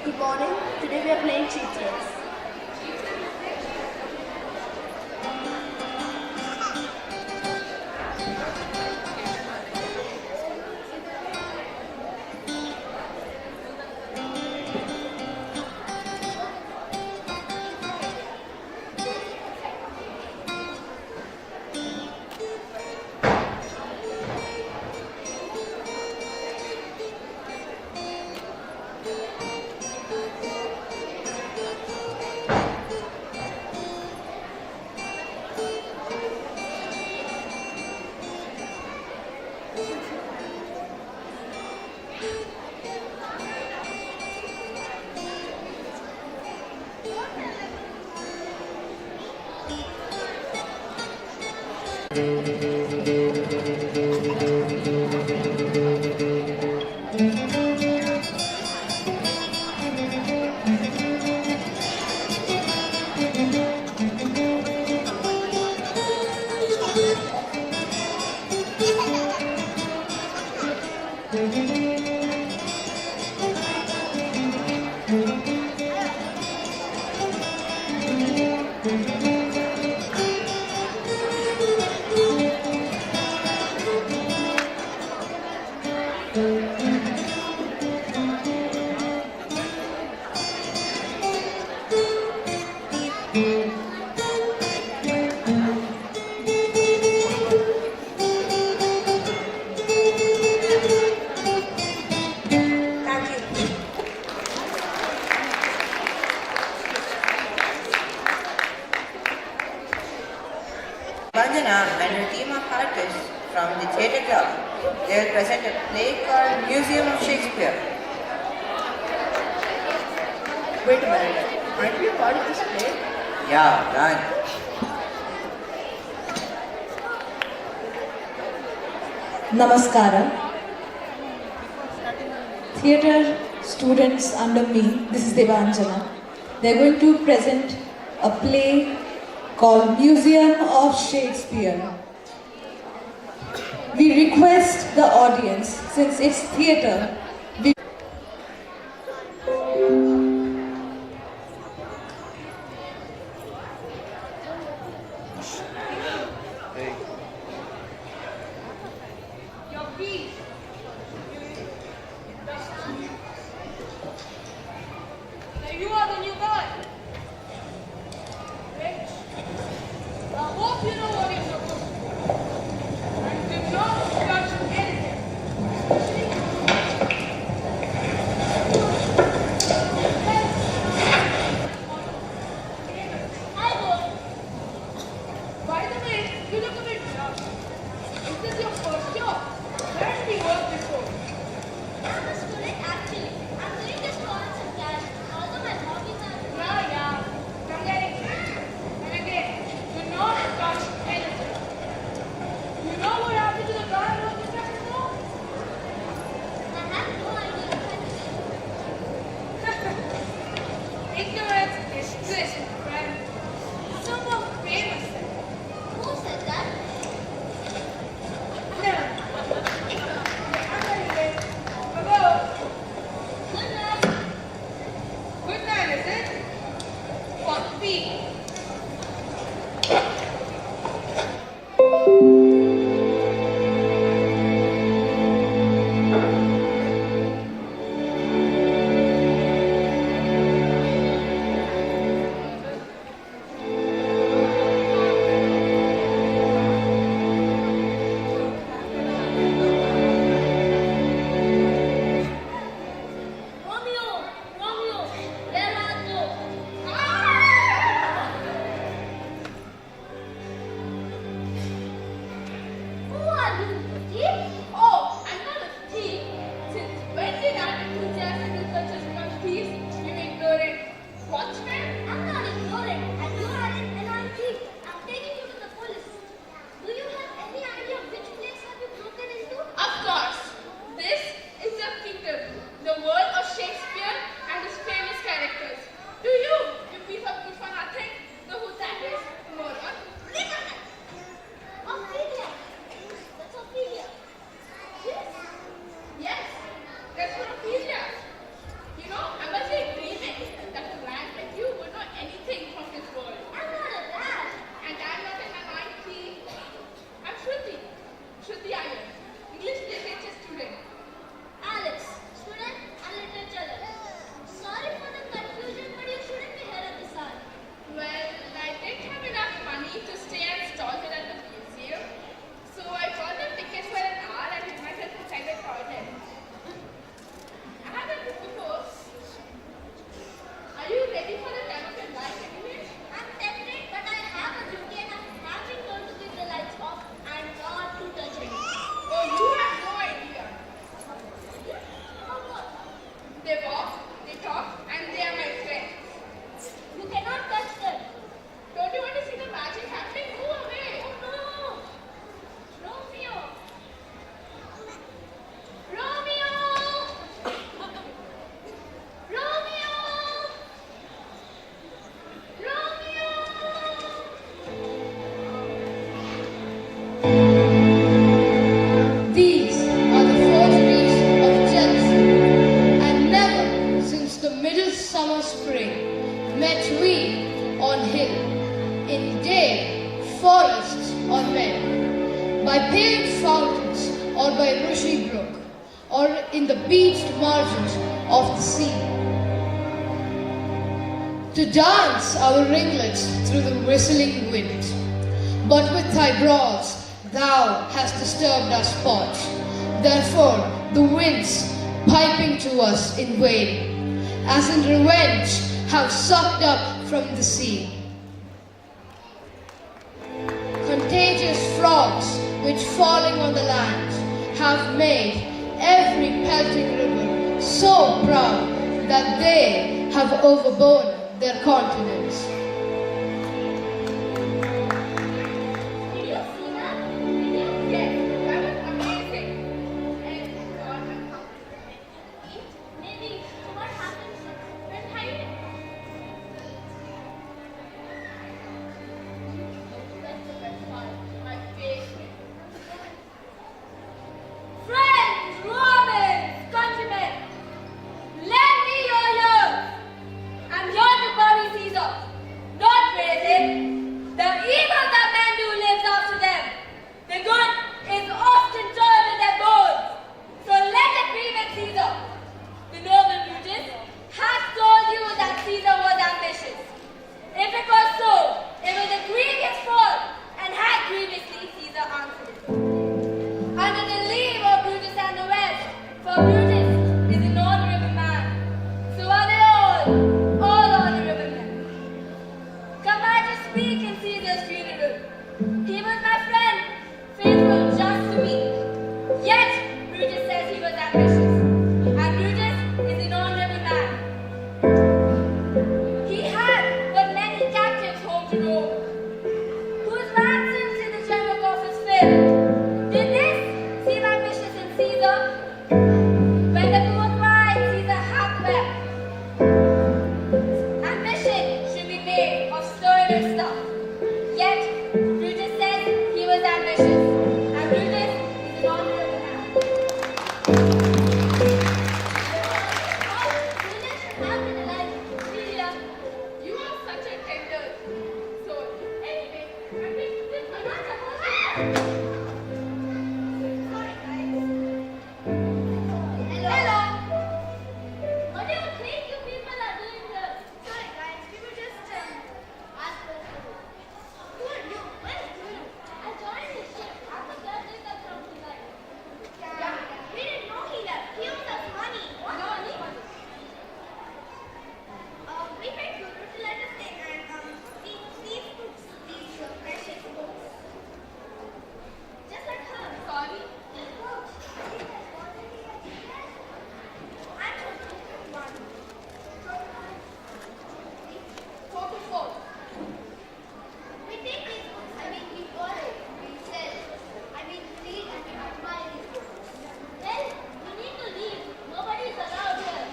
Good morning. Today we are playing cheat threads. Vandana and her team of artists from the theatre club. They will present a play called Museum of Shakespeare. Wait a minute. Aren't we a part of this play? Yeah, done. Namaskara. Theatre students under me, this is Devanjana. They're going to present a play called Museum of Shakespeare. We request the audience, since it's theatre, You are the new guy. Rich. I hope you know what you're supposed to do. And do not touch anything. Especially speak. Romeo, Romeo, where are you? Who are you, thief? Oh, I'm not a thief. Since when did our enthusiasm such as become thieves? You ignorant watchman? I'm not ignorant, and you aren't an annoying thief. I'm taking you to the police. Do you have any idea which place have you broken into? Of course. This is the kingdom, the world of Shakespeare and his famous characters. Do you piece of good for nothing, know who that is? Moron. Ophelia. That's Ophelia. Yes. Yes. That's for Ophelia. You know, I was like dreaming that a man like you would know anything from this world. I'm not a rat. And I'm not an annoying thief. I'm Shruti. Shruti Iyer, English literature student. Alex, student and literature learner. Sorry for the confusion, but you shouldn't be here at this hour. Well, I didn't have enough money to stay and stall here at the museum, so I bought the tickets for an hour and hid myself inside the toilet. I have a book before. Are you ready for the time of your life anyway? I'm tempted, but I have a duty and I have been told to keep the lights off and not to touch it. Oh, you have no idea. Oh, what? They walk, they talk, and they are my friends. You cannot touch them. Don't you want to see the magic happening? Go away. Oh, no. Romeo. Romeo! Romeo! Romeo! These are the forgeries of jealousy, and never since the middle summer spring met we on hill, in dale, forests, or men, by paved fountains, or by rushy brook, or in the beached margins of the sea. To dance our ringlets through the whistling wind, but with thy brows thou hast disturbed our spot. Therefore the winds, piping to us in vain, as in revenge, have sucked up from the sea contagious frogs, which falling on the land have made every pelting river so proud that they have overborne their continents. Did you see that? Did you? Yes, that was amazing. And Maybe. So what happens when I... that's the best part. My favorite. Friends, Romans, countrymen, lend me your ears. I'm here to bury Caesar, not praise him. The evil that men do lives after them. The good is often turned in their bones. So let it be with Caesar. The noble Brutus has told you that Caesar was ambitious. If it was so, it was a grievous fault, and had grievously Caesar answered it. Under the leave of Brutus and the rest, for Brutus is an honorable man. So are they all honorable men. Come by to speak in Caesar's funeral. He was my friend, faithful just to me. Yet Brutus says he was ambitious, and Brutus is an honorable man. He had but many captives home to Rome, whose ransoms in the general coffers filled. Did this seem ambitious in Caesar? When the poor cried, Caesar hath wept. Ambition should be made of sterner stuff. Yet Brutus says he was ambitious, and Brutus What do you think you people are doing here? Sorry guys, we were just asked for food. Who are you? Where is Guru? I joined this ship. I'm the caretaker from tonight. Yeah, we didn't know he left. He owes us money. What money? We paid Guru to let us stay and these books, these precious books. Just like her. Sorry. We take these books, we borrow, we sell, we read and we admire these books. Well, we need to leave. Nobody is allowed here.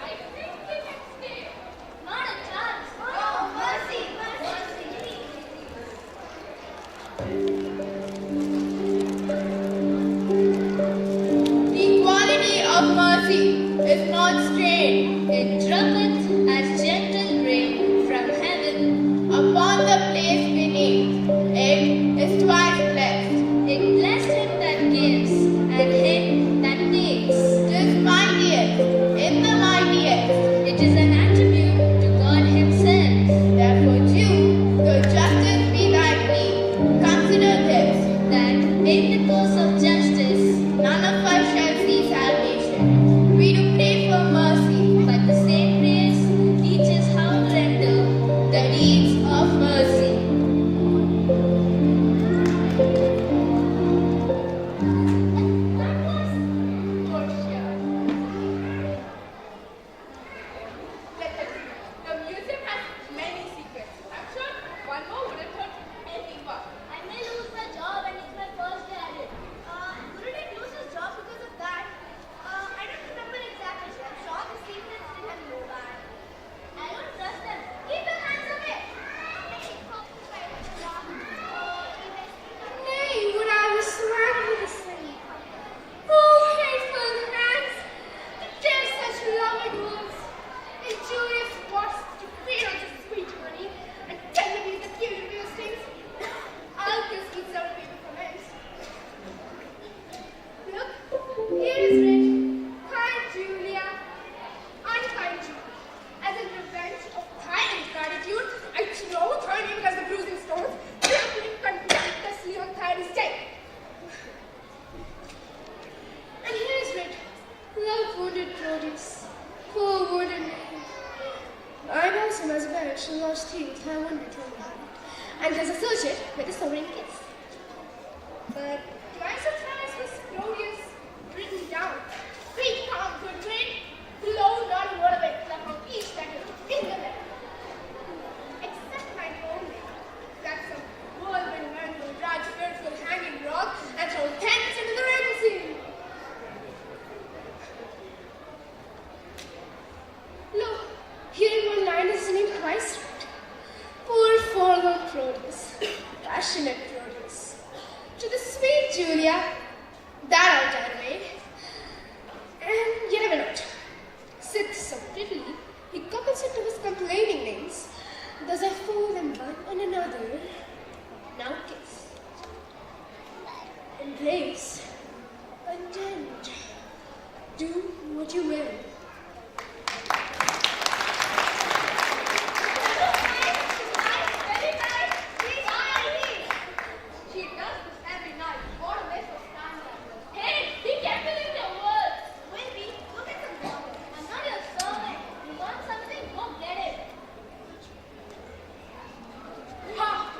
I think we can stay. Not a chance. Oh, mercy, The quality of mercy is not strained. It droppeth as gentle rain from heaven. Upon the place beneath, it is twice blessed. It blessed him that gives and him that takes. Tis mightiest, in the mightiest. It is an attribute to God Himself. Therefore, Jew, though justice be thy plea, consider this, That in the course of justice, none of us shall see salvation. We do pray for mercy, but the same grace teaches how to render the deeds of mercy. The museum has many secrets. I'm sure one more wouldn't hurt anyone. I may lose my job and it's my first day at it. Guru didn't lose his job because of that. I don't remember exactly. I'm sure the secrets did him no bad. I don't trust them. Keep your hands away. Nay, would I was swearing with the sleep. Oh, hateful hands, to tell such loving words. Injurious spots to feed on the sweet honey, and tell me the curious things. I'll just eat some paper comments. Look, here is written, Kind Julia, unkind Julia. As a revenge of thy ingratitude, I throw thy name as the bruising stones, trampling contemptuously on thy estate. And here is written, Love wounded produce, poor wounded man. I know him as a marriage shall not steal thy wounded lonely heart, and has associated with a sovereign kiss. But twice or thrice was glorious written down. Speak calm, good brain, blow not a word of it, like on each that is in the letter. Except my own name, that some whirlwind man will drag fearful hanging rock and throw tents into the raging sea. Lo, here in one line is his name twice writ. Poor forlorn produce, passionate produce. To the sweet Julia, that I'll turn away. And yet I will not. Sith so prettily, he couples it to his complaining names. Thus I fold them one on another. Now kiss. Embrace. Attend. Do what you will. She does this every night. What a waste of time. Hey, be careful in your words. Wilby, look at the bottle. I'm not your servant. You want something? Go get it. Ha!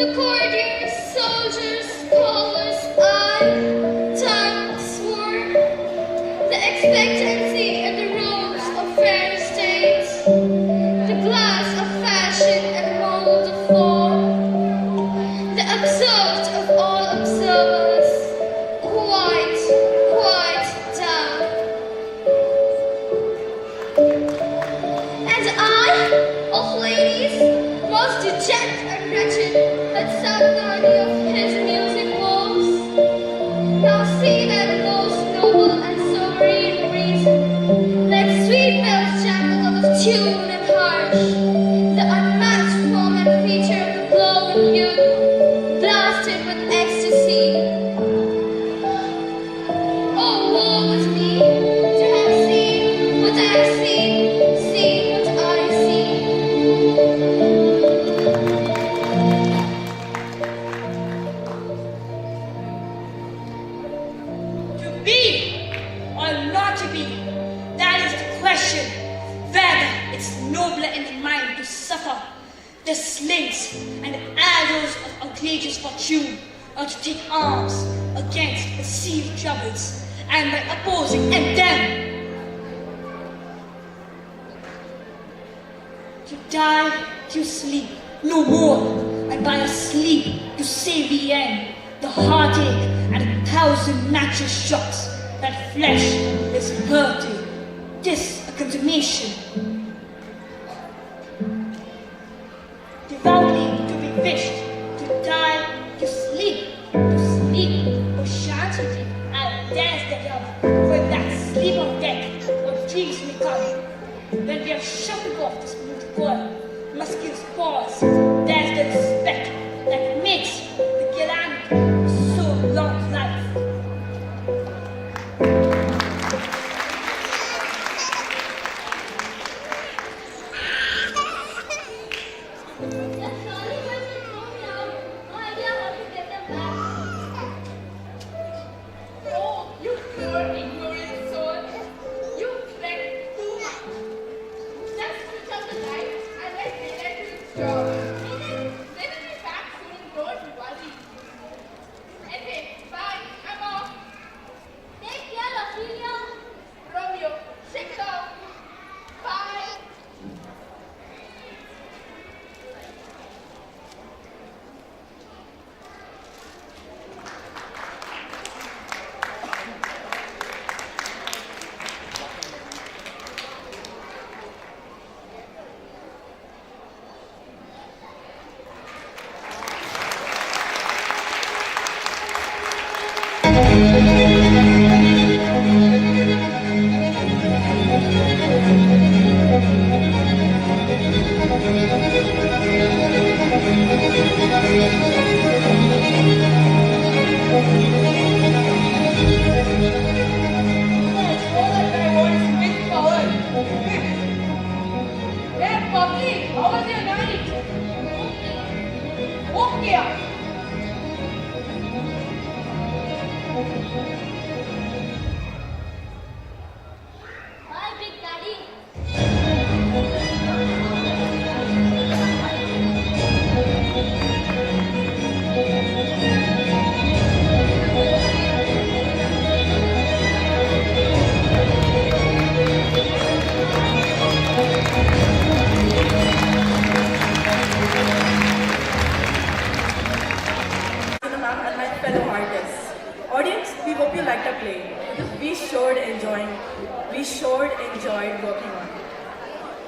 The courtiers, soldiers, callers, tongue swore. The expectancy and the robes of fair estates. The glass of fashion and mold of form. The observed of all observers. Quite down. And I, of ladies, most dejected and wretched, had sung the honey of his music walls. Now see that most noble and serene reason, that sweet bells jangle out of tune and harsh, the unmatched form and feature of the glowing youth, blasted with ecstasy. Oh, woe is me, to have seen what I have seen what I see. To be or not to be, that is the question. Whether it's nobler in the mind to suffer the slings and arrows of outrageous fortune, or to take arms against a sea of troubles, and by opposing them, to die to sleep no more, and by a sleep to save the end, the heartache and 1,000 natural shocks that flesh is hurting. This a consummation. Devoutly to be wished, to die to sleep, oh shanty, I'll dance that up with that sleep of death, what dreams may come. When we are shuffled off this mortal coil, muscles pause, there's the respect that makes the calamity of so long life.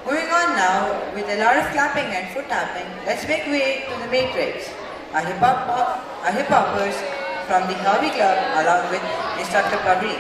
Moving on now, with a lot of clapping and foot tapping, let's make way to the matrix. Our hip-hoppers from the Hobby Club along with Instructor Pavri.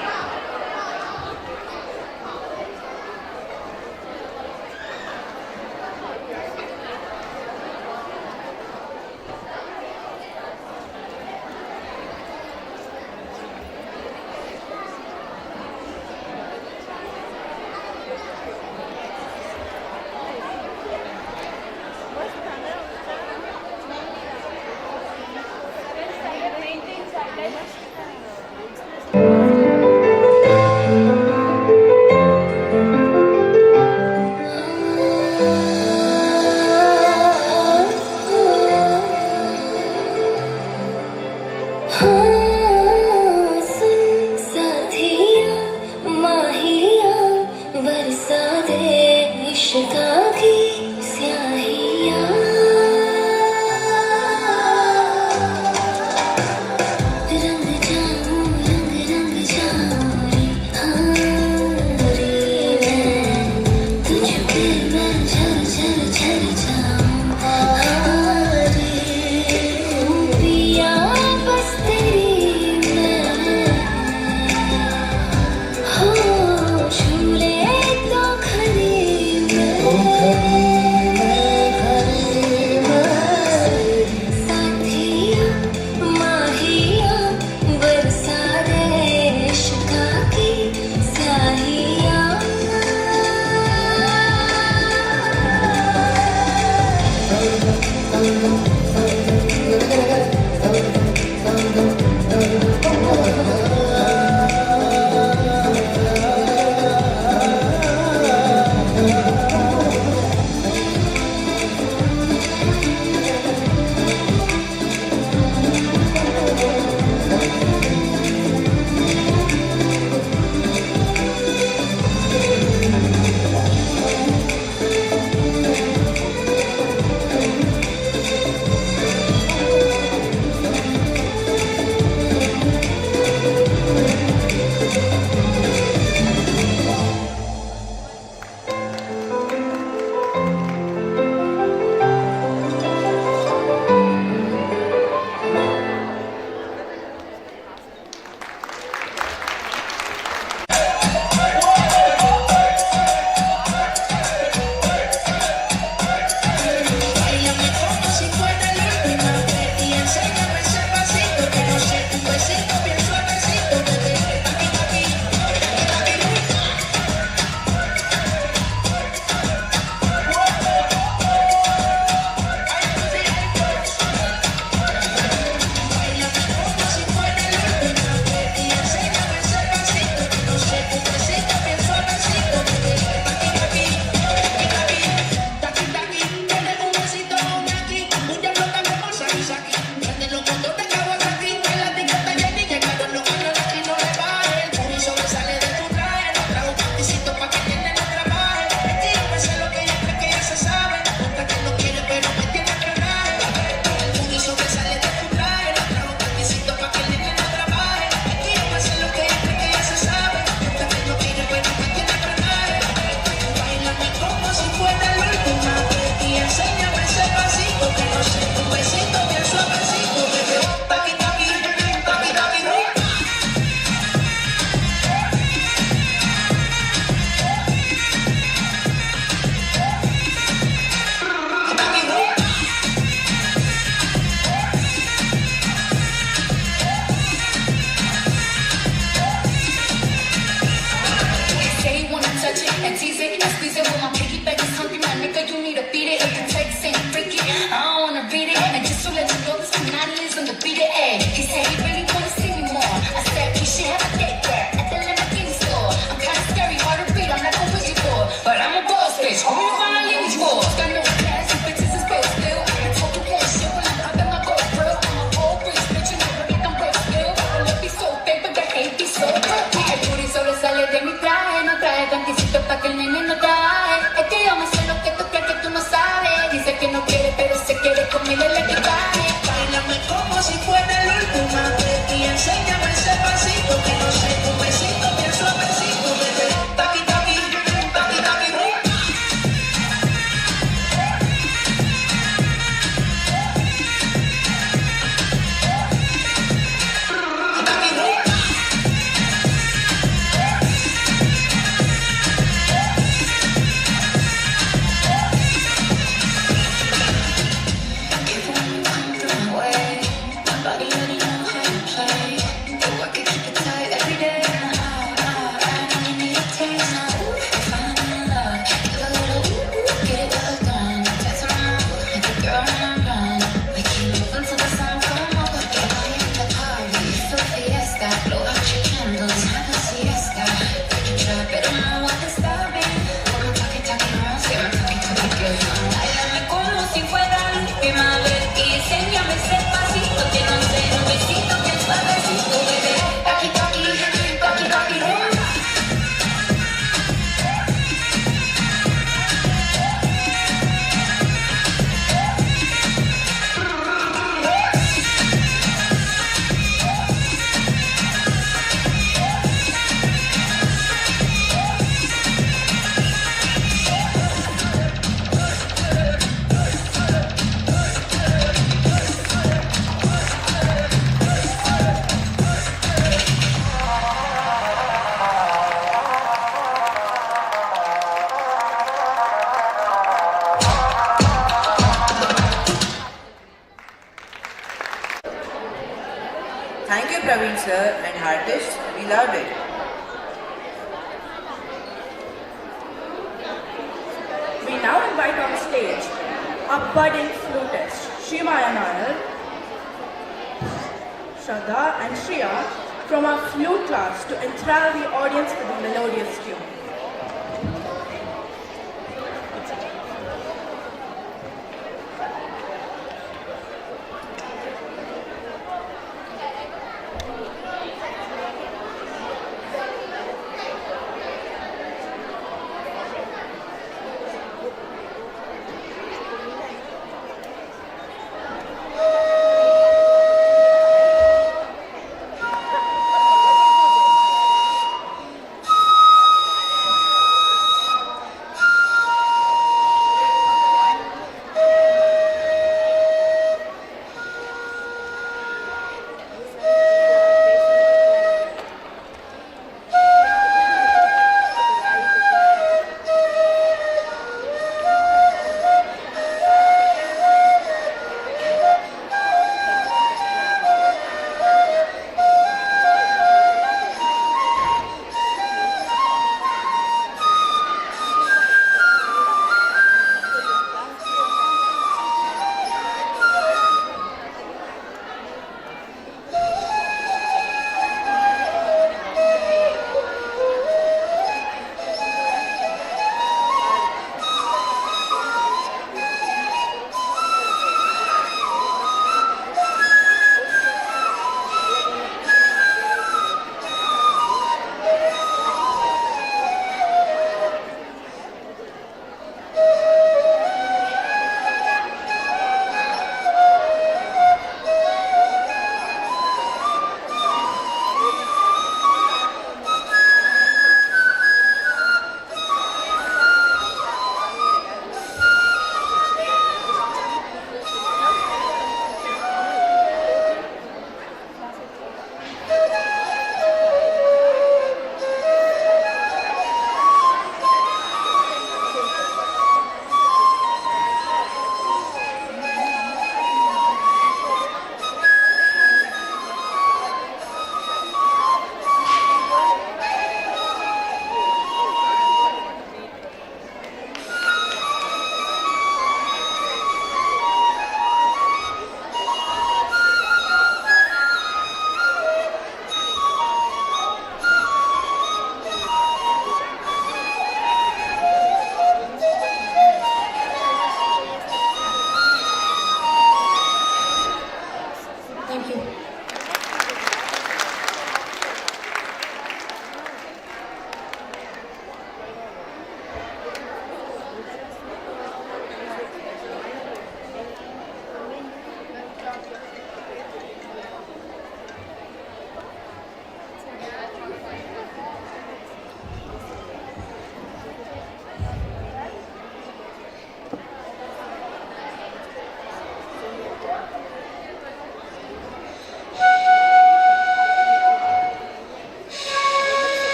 should have a date there at the Lamborghini store. I'm kinda scary, hard to read, I'm not gonna wish you for. But I'm a boss bitch, homie, you find a lineage for. Got no class, you bitches is broke still. I can talk to cash shit when I'm popping my gold grill. I'm a whole rich bitch, you never like I'm broke still. I love be so big, but I can't be so broke. El booty solo sale de mi traje, no trae panticito pa' que el nene no traje. Es que yo me sé lo que tú crees que tú no sabes. Dice que no quiere, pero se quiere comerle el equipaje. Báilame como si fuera la última vez y enséñame ese pasito que no sé, un besito bien suavecito, bebé. Taqui, taqui, taqui, taqui, Thank you, Praveen sir and artists. We loved it. We now invite on stage our budding flutist, Shrimaya Nair, Shraddha and Shriya from our flute class to enthrall the audience with a melodious tune.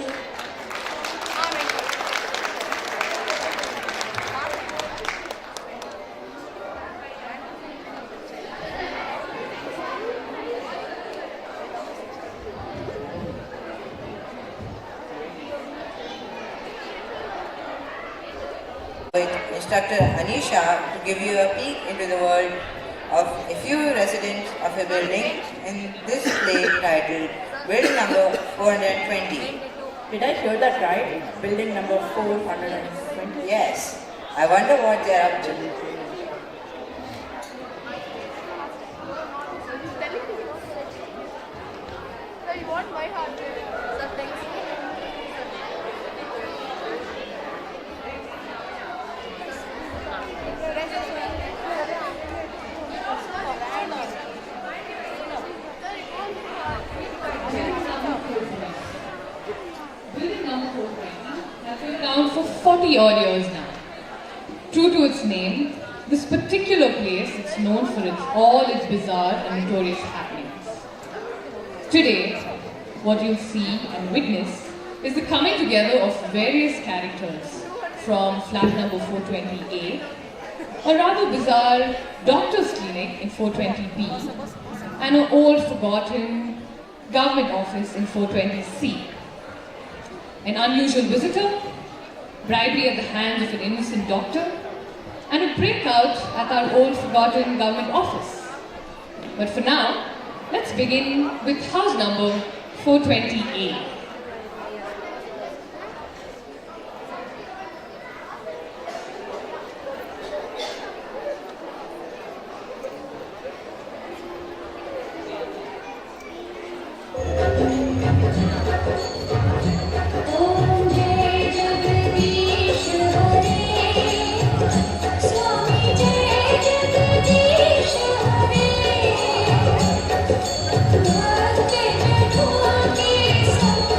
you. With instructor Anisha to give you a peek into the world of a few residents of a building in this play titled Building Number 420. Did I hear that right? Building number 420? Yes, I wonder what they're up to. Building number 420 has been around for 40 odd years now. True to its name, this particular place is known for all its bizarre and notorious happenings. Today, what you'll see and witness is the coming together of various characters from flat number 420A, a rather bizarre doctor's clinic in 420B, and an old forgotten government office in 420C. An unusual visitor, bribery at the hands of an innocent doctor, and a breakout at our old forgotten government office. But for now, let's begin with house number 420A. Swami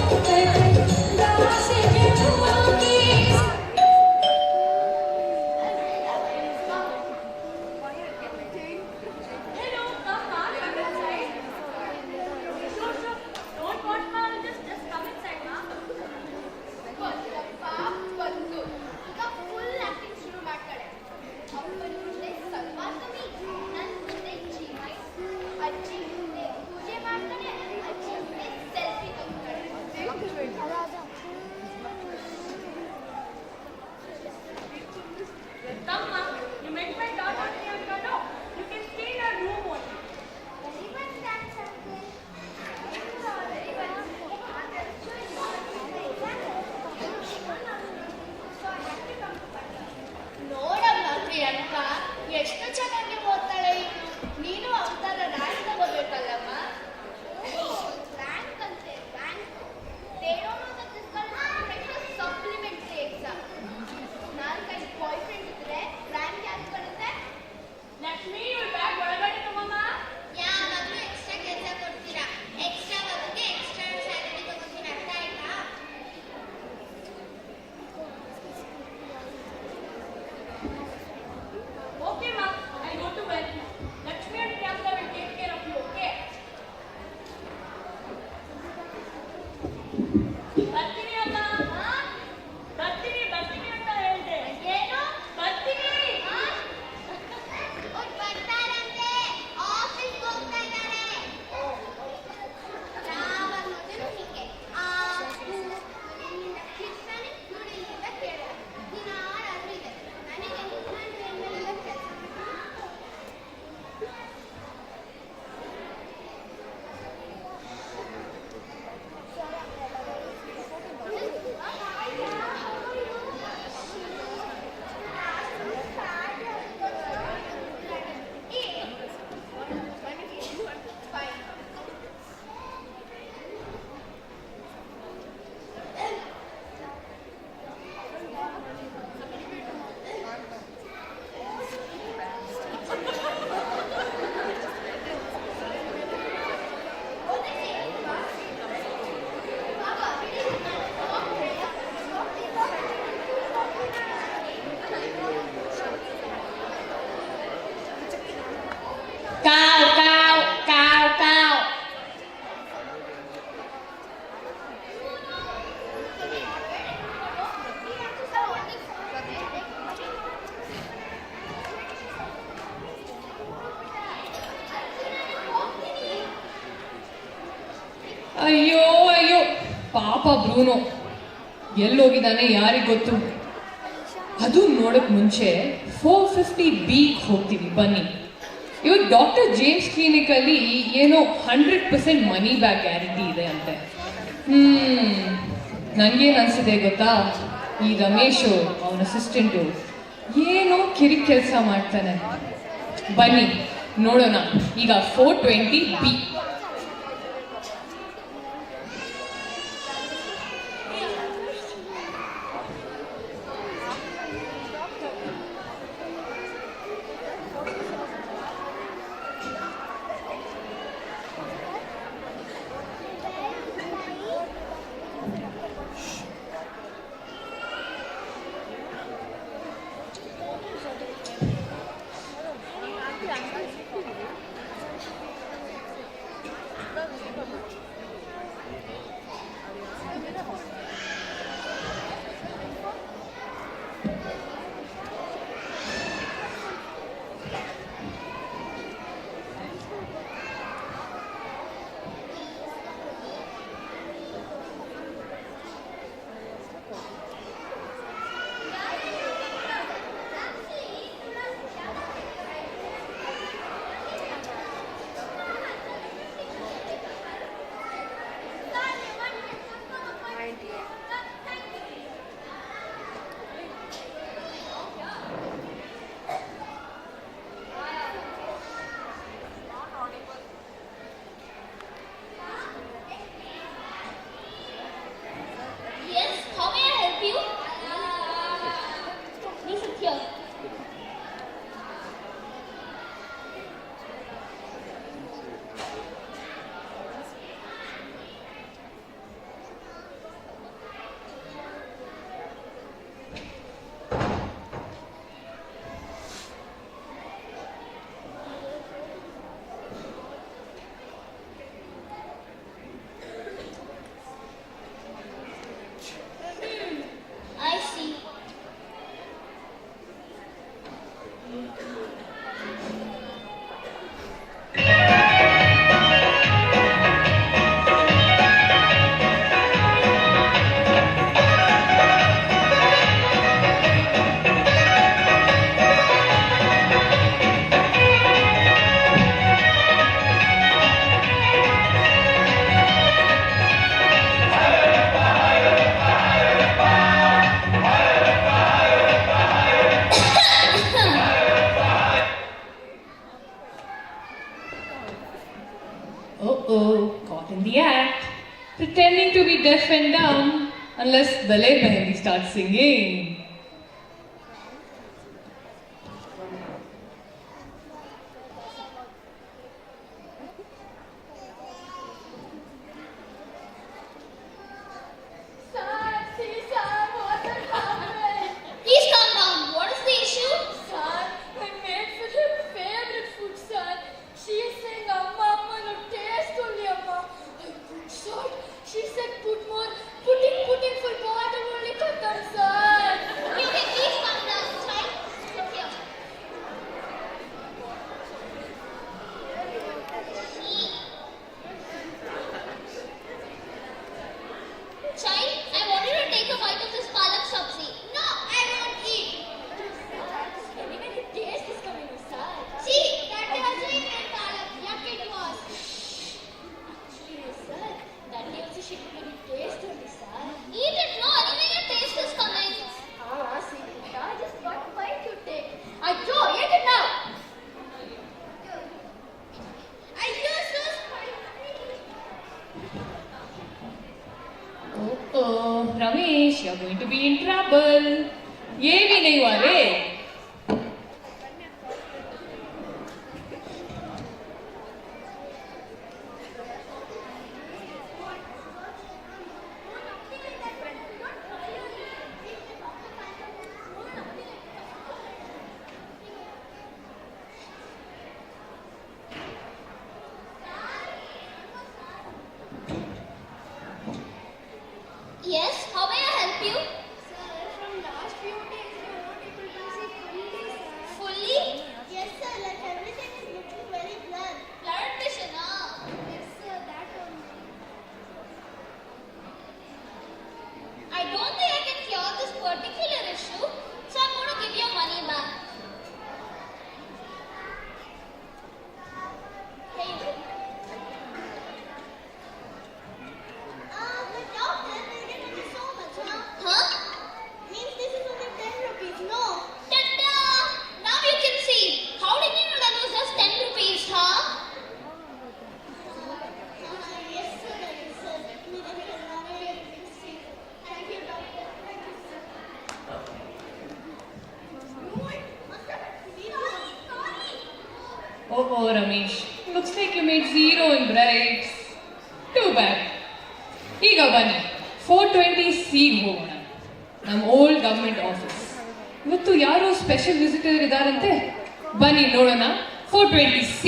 ಪಾಪ Bruno ಎಲ್ಲೋಗಿದ್ದಾನೆ ಯಾರಿಗೆ ಗೊತ್ತು. ಅದು ನೋಡಕ್ ಮುಂಚೆ 450B ಹೋಗ್ತೀವಿ ಬನ್ನಿ. ಇವತ್ತು doctor James clinic ಅಲ್ಲಿ ಏನೋ 100% ಮನಿ ಬ್ಯಾಕ್ ಗ್ಯಾರಂಟಿ ಇದೆ ಅಂತೆ. ನನ್ಗೇನ್ ಅನ್ಸಿದೆ ಗೊತ್ತಾ, ಈ ರಮೇಶು ಅವನ ಅಸಿಸ್ಟೆಂಟು ಏನೋ ಕಿರಿಕ್ ಕೆಲಸ ಮಾಡ್ತಾನೆ. ಬನ್ನಿ ನೋಡೋಣ ಈಗ 420B. Caught in the act, pretending to be deaf and dumb unless Dale Mehendi starts singing. Please calm down. What is the issue? Sir, my maid for her favorite food, sir. She is saying, Amma, Amma, no taste only, Amma. I put salt. She said, put more. Putting for bottom only, Katam, sir. Okay, please calm down. Child, sit here. Child, I wanted to take a bite of this palak sabzi. No, I won't eat. Anyway, the taste is coming inside. See, that doesn't even palak. Yuck it was. Actually, no, sir. That also should be the taste only, sir. Eat it, no. Anyway, your taste is coming. See, I just got a bite to take. I do. Eat it now. I use this. Oh, Ramesh, you're going to be in trouble. ये भी नहीं हुआ रे. Yes, how may I help you? Sir, from last few days we are not able to see fully, sir. Fully? Yes, sir, like everything is looking very blurred. Blurred vision, huh? Yes, sir, that only. I don't think I can cure this particular issue, so I'm going to give your money back. Here you go. But doctor, they didn't only so much, huh? Huh? Means this is only 10 rupees, no? Ta-da! Now you can see. How did you know that was just 10 rupees, huh? Yes, sir. Yes, sir. Thank you, doctor. Thank you, sir. Oh, Ramesh. Looks like you made 0 in bribes. Too bad. ಈಗ ಬನ್ನಿ 420C ಹೋಗೋಣ. ನಮ್ಮ old government office. ಇವತ್ತು ಯಾರೋ special visitor ಇದಾರಂತೆ. ಬನ್ನಿ ನೋಡೋಣ 420C.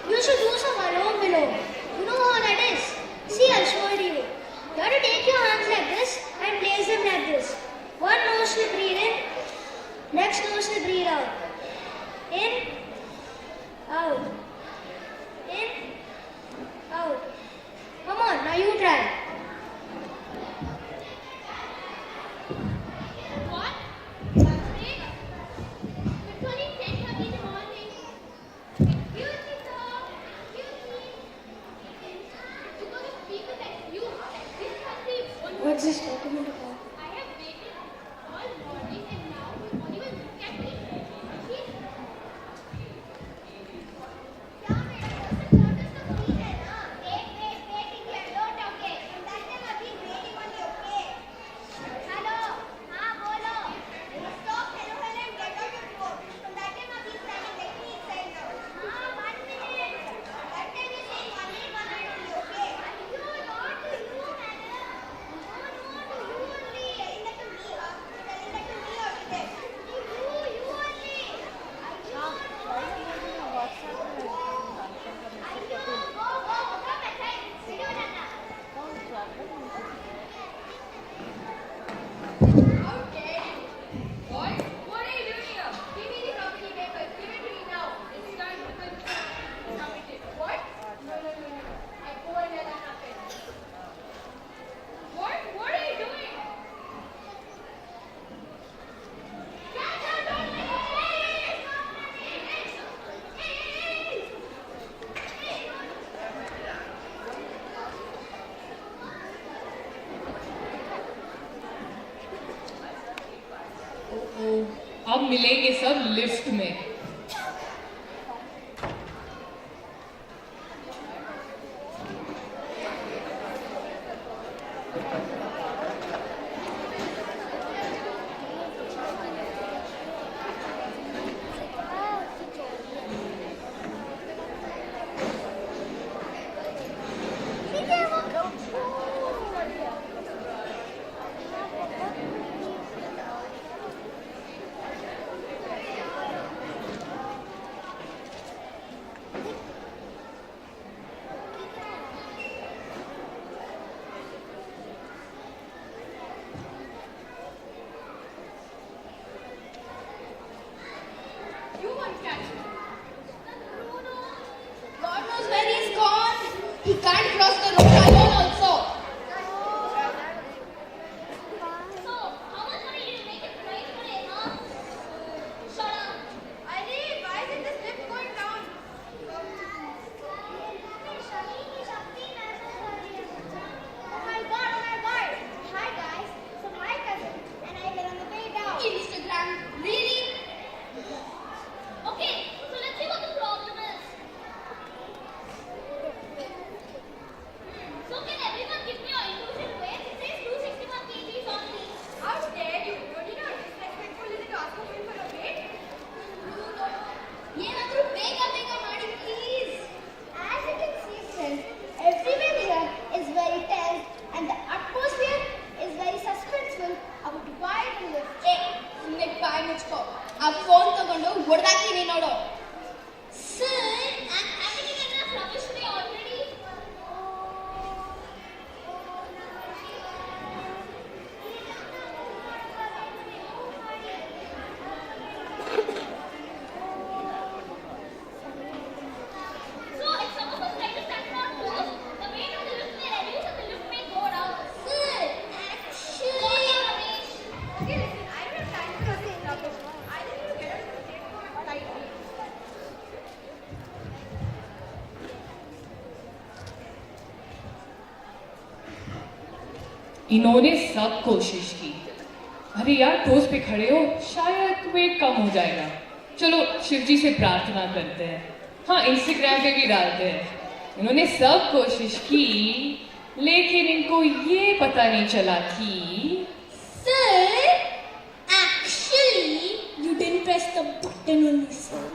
You should do some alone below. You know how that is? See, I'll show it to you. You have to take your hands like this and place them like this. One nose to breathe in, next nose to breathe out. In, out. In, out. Come on, now you try. What? What's this document about? I have waited all morning and now you won't even look at me. अब मिलेंगे सब lift में। God knows where he's gone. He can't cross the road alone also. So, how much money did you make it right today, huh? Shut up. Irene, why isn't this lift going down? Oh my god, oh my god. Hi guys, so my cousin and I were on the way down. Instagram, really? Okay, so let's see what the problem is. So can everyone give me your inclusion weight? It says 261 kgs only. How dare you? Don't you know how disrespectful is it to ask a woman for a weight? ಏನಾದರೂ ಬೇಗ ಬೇಗ ಮಾಡಿ please. As you can see, friends, everyone here is very tense and the atmosphere is very suspenseful about why to live. Hey, ಸುಮ್ಮನೆ ಬಾಯಿ ಮುಚ್ಕೋ. ಆ phone ತಗೊಂಡು ಹೊಡೆದಾಕ್ತೀನಿ ನೋಡು. Sir, I'm having enough rubbish today already. So, if some of us try to stand on toes, the weight of the lift may reduce and the lift may go down. Sir, actually... Okay, listen, I don't have time for this rubbish. I just need to get out of the platform and lightly. इन्होंने सब कोशिश की। अरे यार, toast पे खड़े हो, शायद वेट कम हो जाएगा। चलो शिव जी से प्रार्थना करते हैं। हाँ, इंस्टाग्राम पे भी डालते हैं। इन्होंने सब कोशिश की, लेकिन इनको ये पता नहीं चला कि Sir, actually, you didn't press the button only, sir.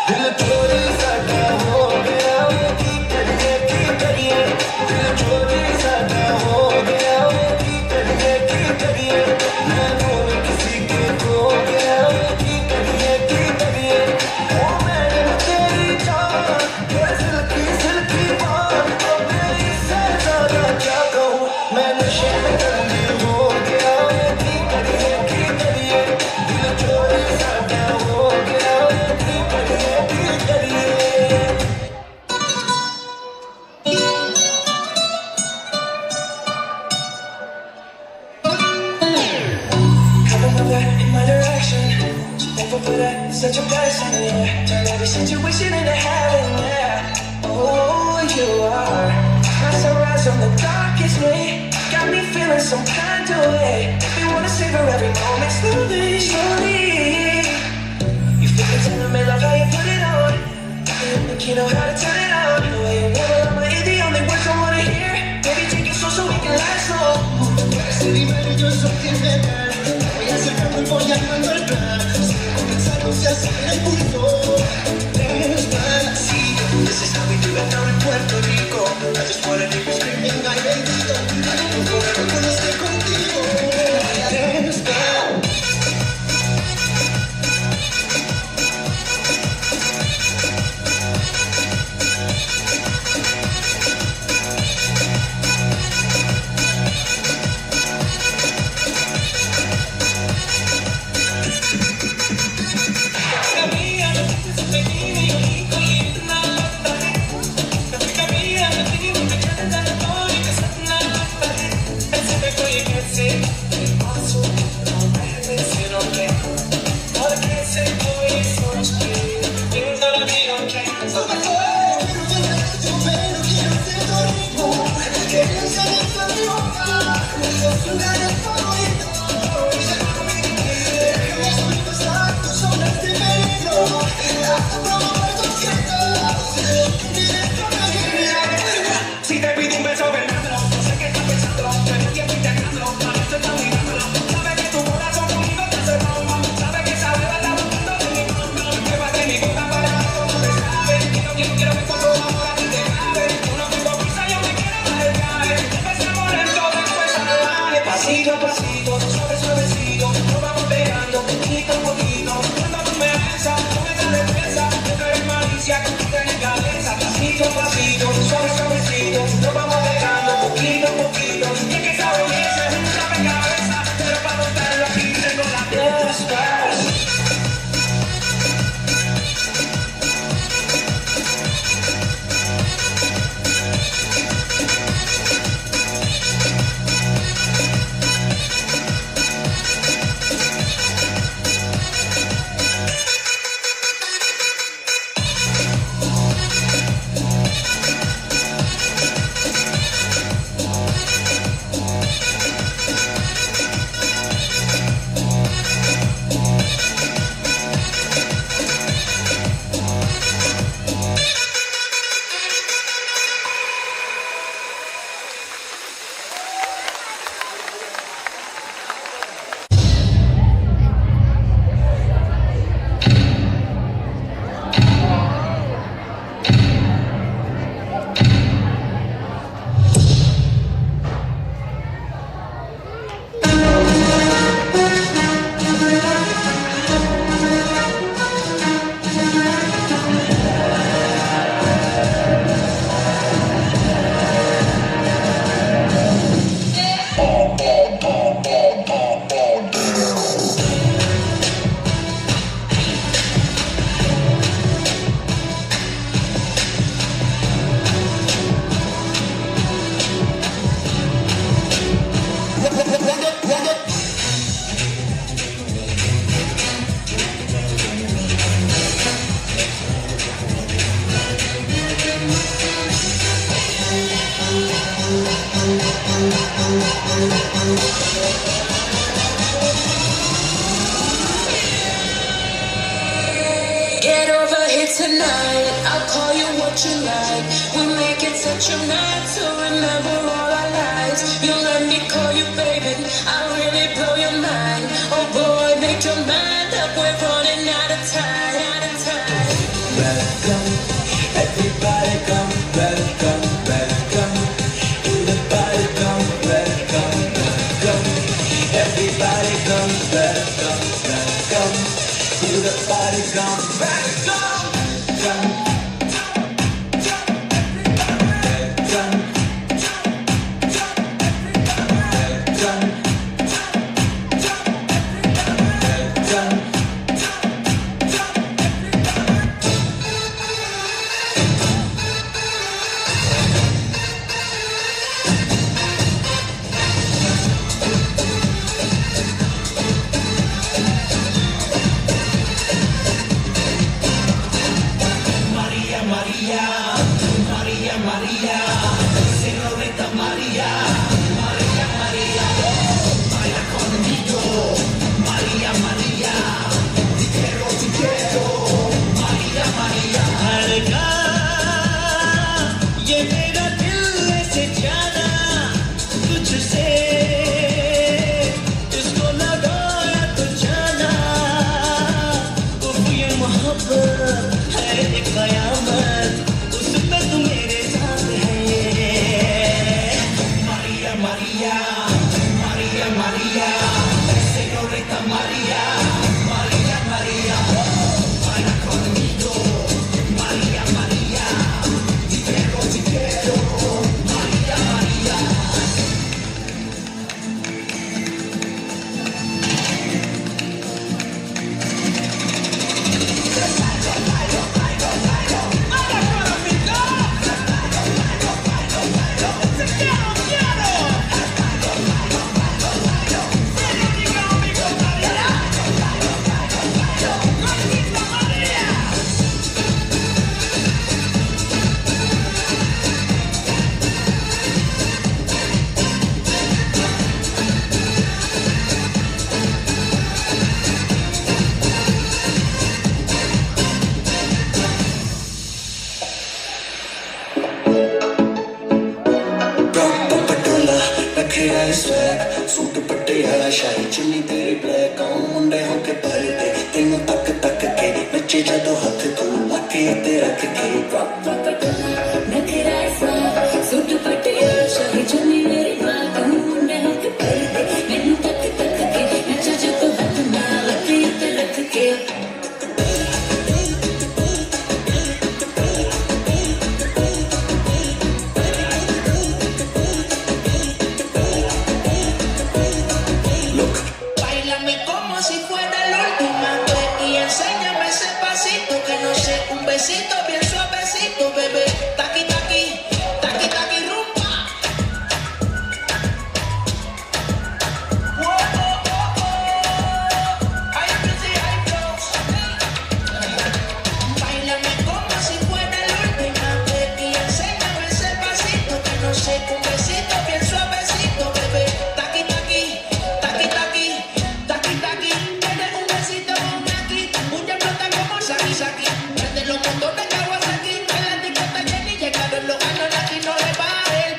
दिल चोरी साडा हो गया वे की करिए दिल चोरी साडा हो गया वे की करिए मैं मोर किसी के खो गया वे की करिए ओ मैडम तेरी जान ये सिल्की बात तो मेरी से ज्यादा क्या कहूँ मैं नशे में करने हो गया वे की करिए दिल चोरी साडा हो गया वे की करिए in my direction. Thankful for that, it's such a blessing, yeah. Turn every situation into heaven, yeah. Oh, you are my sunrise on the darkest day. Got me feeling some kind of way. If you wanna savor every moment slowly. You fit it in the middle of how you put it on. Think you know how to turn it on. The way you never love my ear, the only words I wanna hear. Baby, take it slow so we can last long. Voy acercando y voy armando el plan. Sigue comenzando, se acelera el pulso. Despacito, this is how we do it down in Puerto Rico. I just wanna hear you screaming, ay bendito. No forever cuando esté contigo. Despacito. Si te pido un beso, vendándolo. No sé qué estás pensando, pero el tiempo intentándolo. A esto está mirándolo. Sabe que tu corazón conmigo te hace bomba. Sabe que esa beba está buscando de mi bomba. Me va de mi boca para abajo, no te sabe. Quiero que cuando amor a ti te cabe. Uno tengo prisa, yo me quiero acercar. Empezamos lento, después salvaje. Pasito a pasito, suavecito. Nos vamos pegando, poquito a poquito. Cuando tú me besas, con esa destreza. Yo creo en malicia, contigo en cabeza. Pasito a pasito, suavecito. Nos vamos pegando, poquito a poquito. Y es que esa belleza es una cabeza. Pero para montarlo aquí tengo la pieza. Get over here tonight, I'll call you what you like. We make it such a night to remember all our lives. You let me call you baby, I really blow your mind. Oh boy, make your mind up, we're running out of time. Patiala शाही चुन्नी तेरे black आऊं मुंडे होके पर्दे तेनू तक तक के नचे जदों हथ तू लाके ते रख के नखरा सा सूट पटियाला शाही चुन्नी मेरी ब्लैक आऊं मुंडे होके पर्दे तेनू तक तक के नचे जदों हथ ना लाके ते रख के besito bien suavecito, bebé. Taqui, taqui, taqui, taqui, rumba. Whoa, oh, oh, oh. Hay music, hay flows. Báilame como si fuera la última vez y enséñame ese pasito que no sé, un besito bien suavecito, bebé. Taqui, taqui, taqui, taqui, taqui, taqui. Tienes un besito con aquí, un explota como Saki Saki. De los montones de aguas aquí, en la discoteca Jenny llegaron los ganos, aquí no le paren.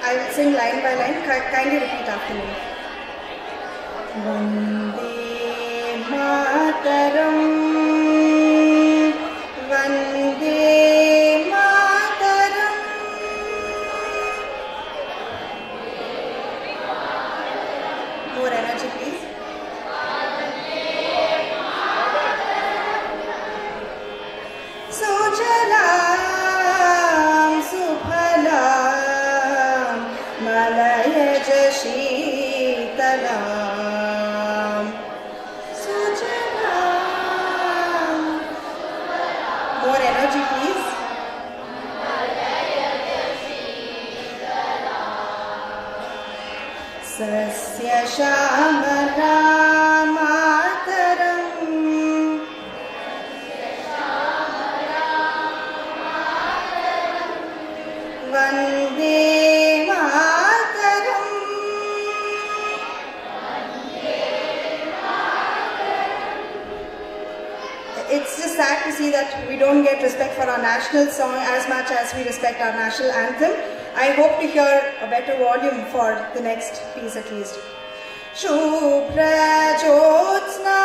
I will sing line by line. Kindly repeat after me. Vande Mataram. Vande Mataram. More energy, please. Sujalam Suphalam Malayaj Sheetalam. Sujalam. More energy, please. Sasya Shyamalam Mataram. Vande Mataram. It's just sad to see that we don't get respect for our national song as much as we respect our national anthem. I hope to hear a better volume for the next piece at least. Shubhra Jyotsna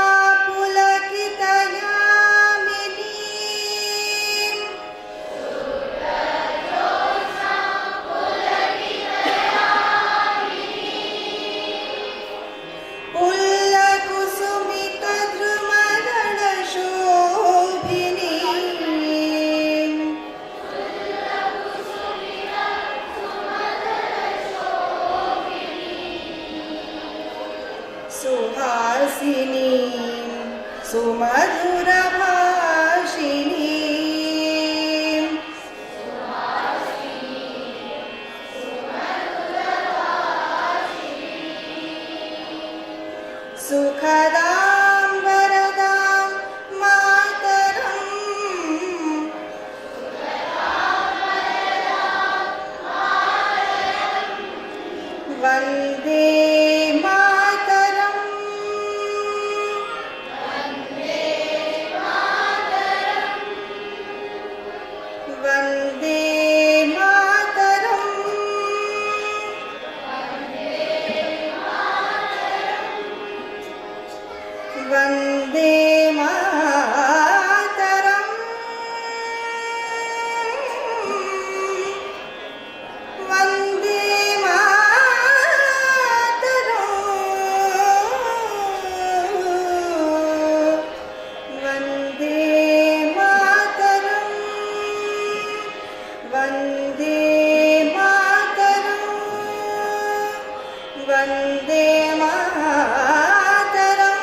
Pulakitayamini. Pullakusumita Dhrumadana Shobhini. Suhasini Sumadhura Bhashini. Sukhadam Varadam Mataram. Vande Mataram. Vande Mataram. Vande Mataram. Vande Mataram. Vande Mataram. Vande Mataram.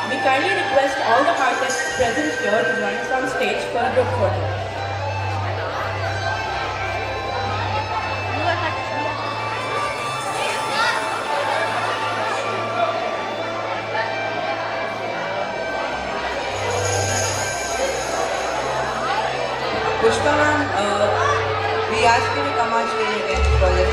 We kindly request all the artists present here to join us on stage for a group photo. Pushpa ma'am, we ask you to come on stage again for the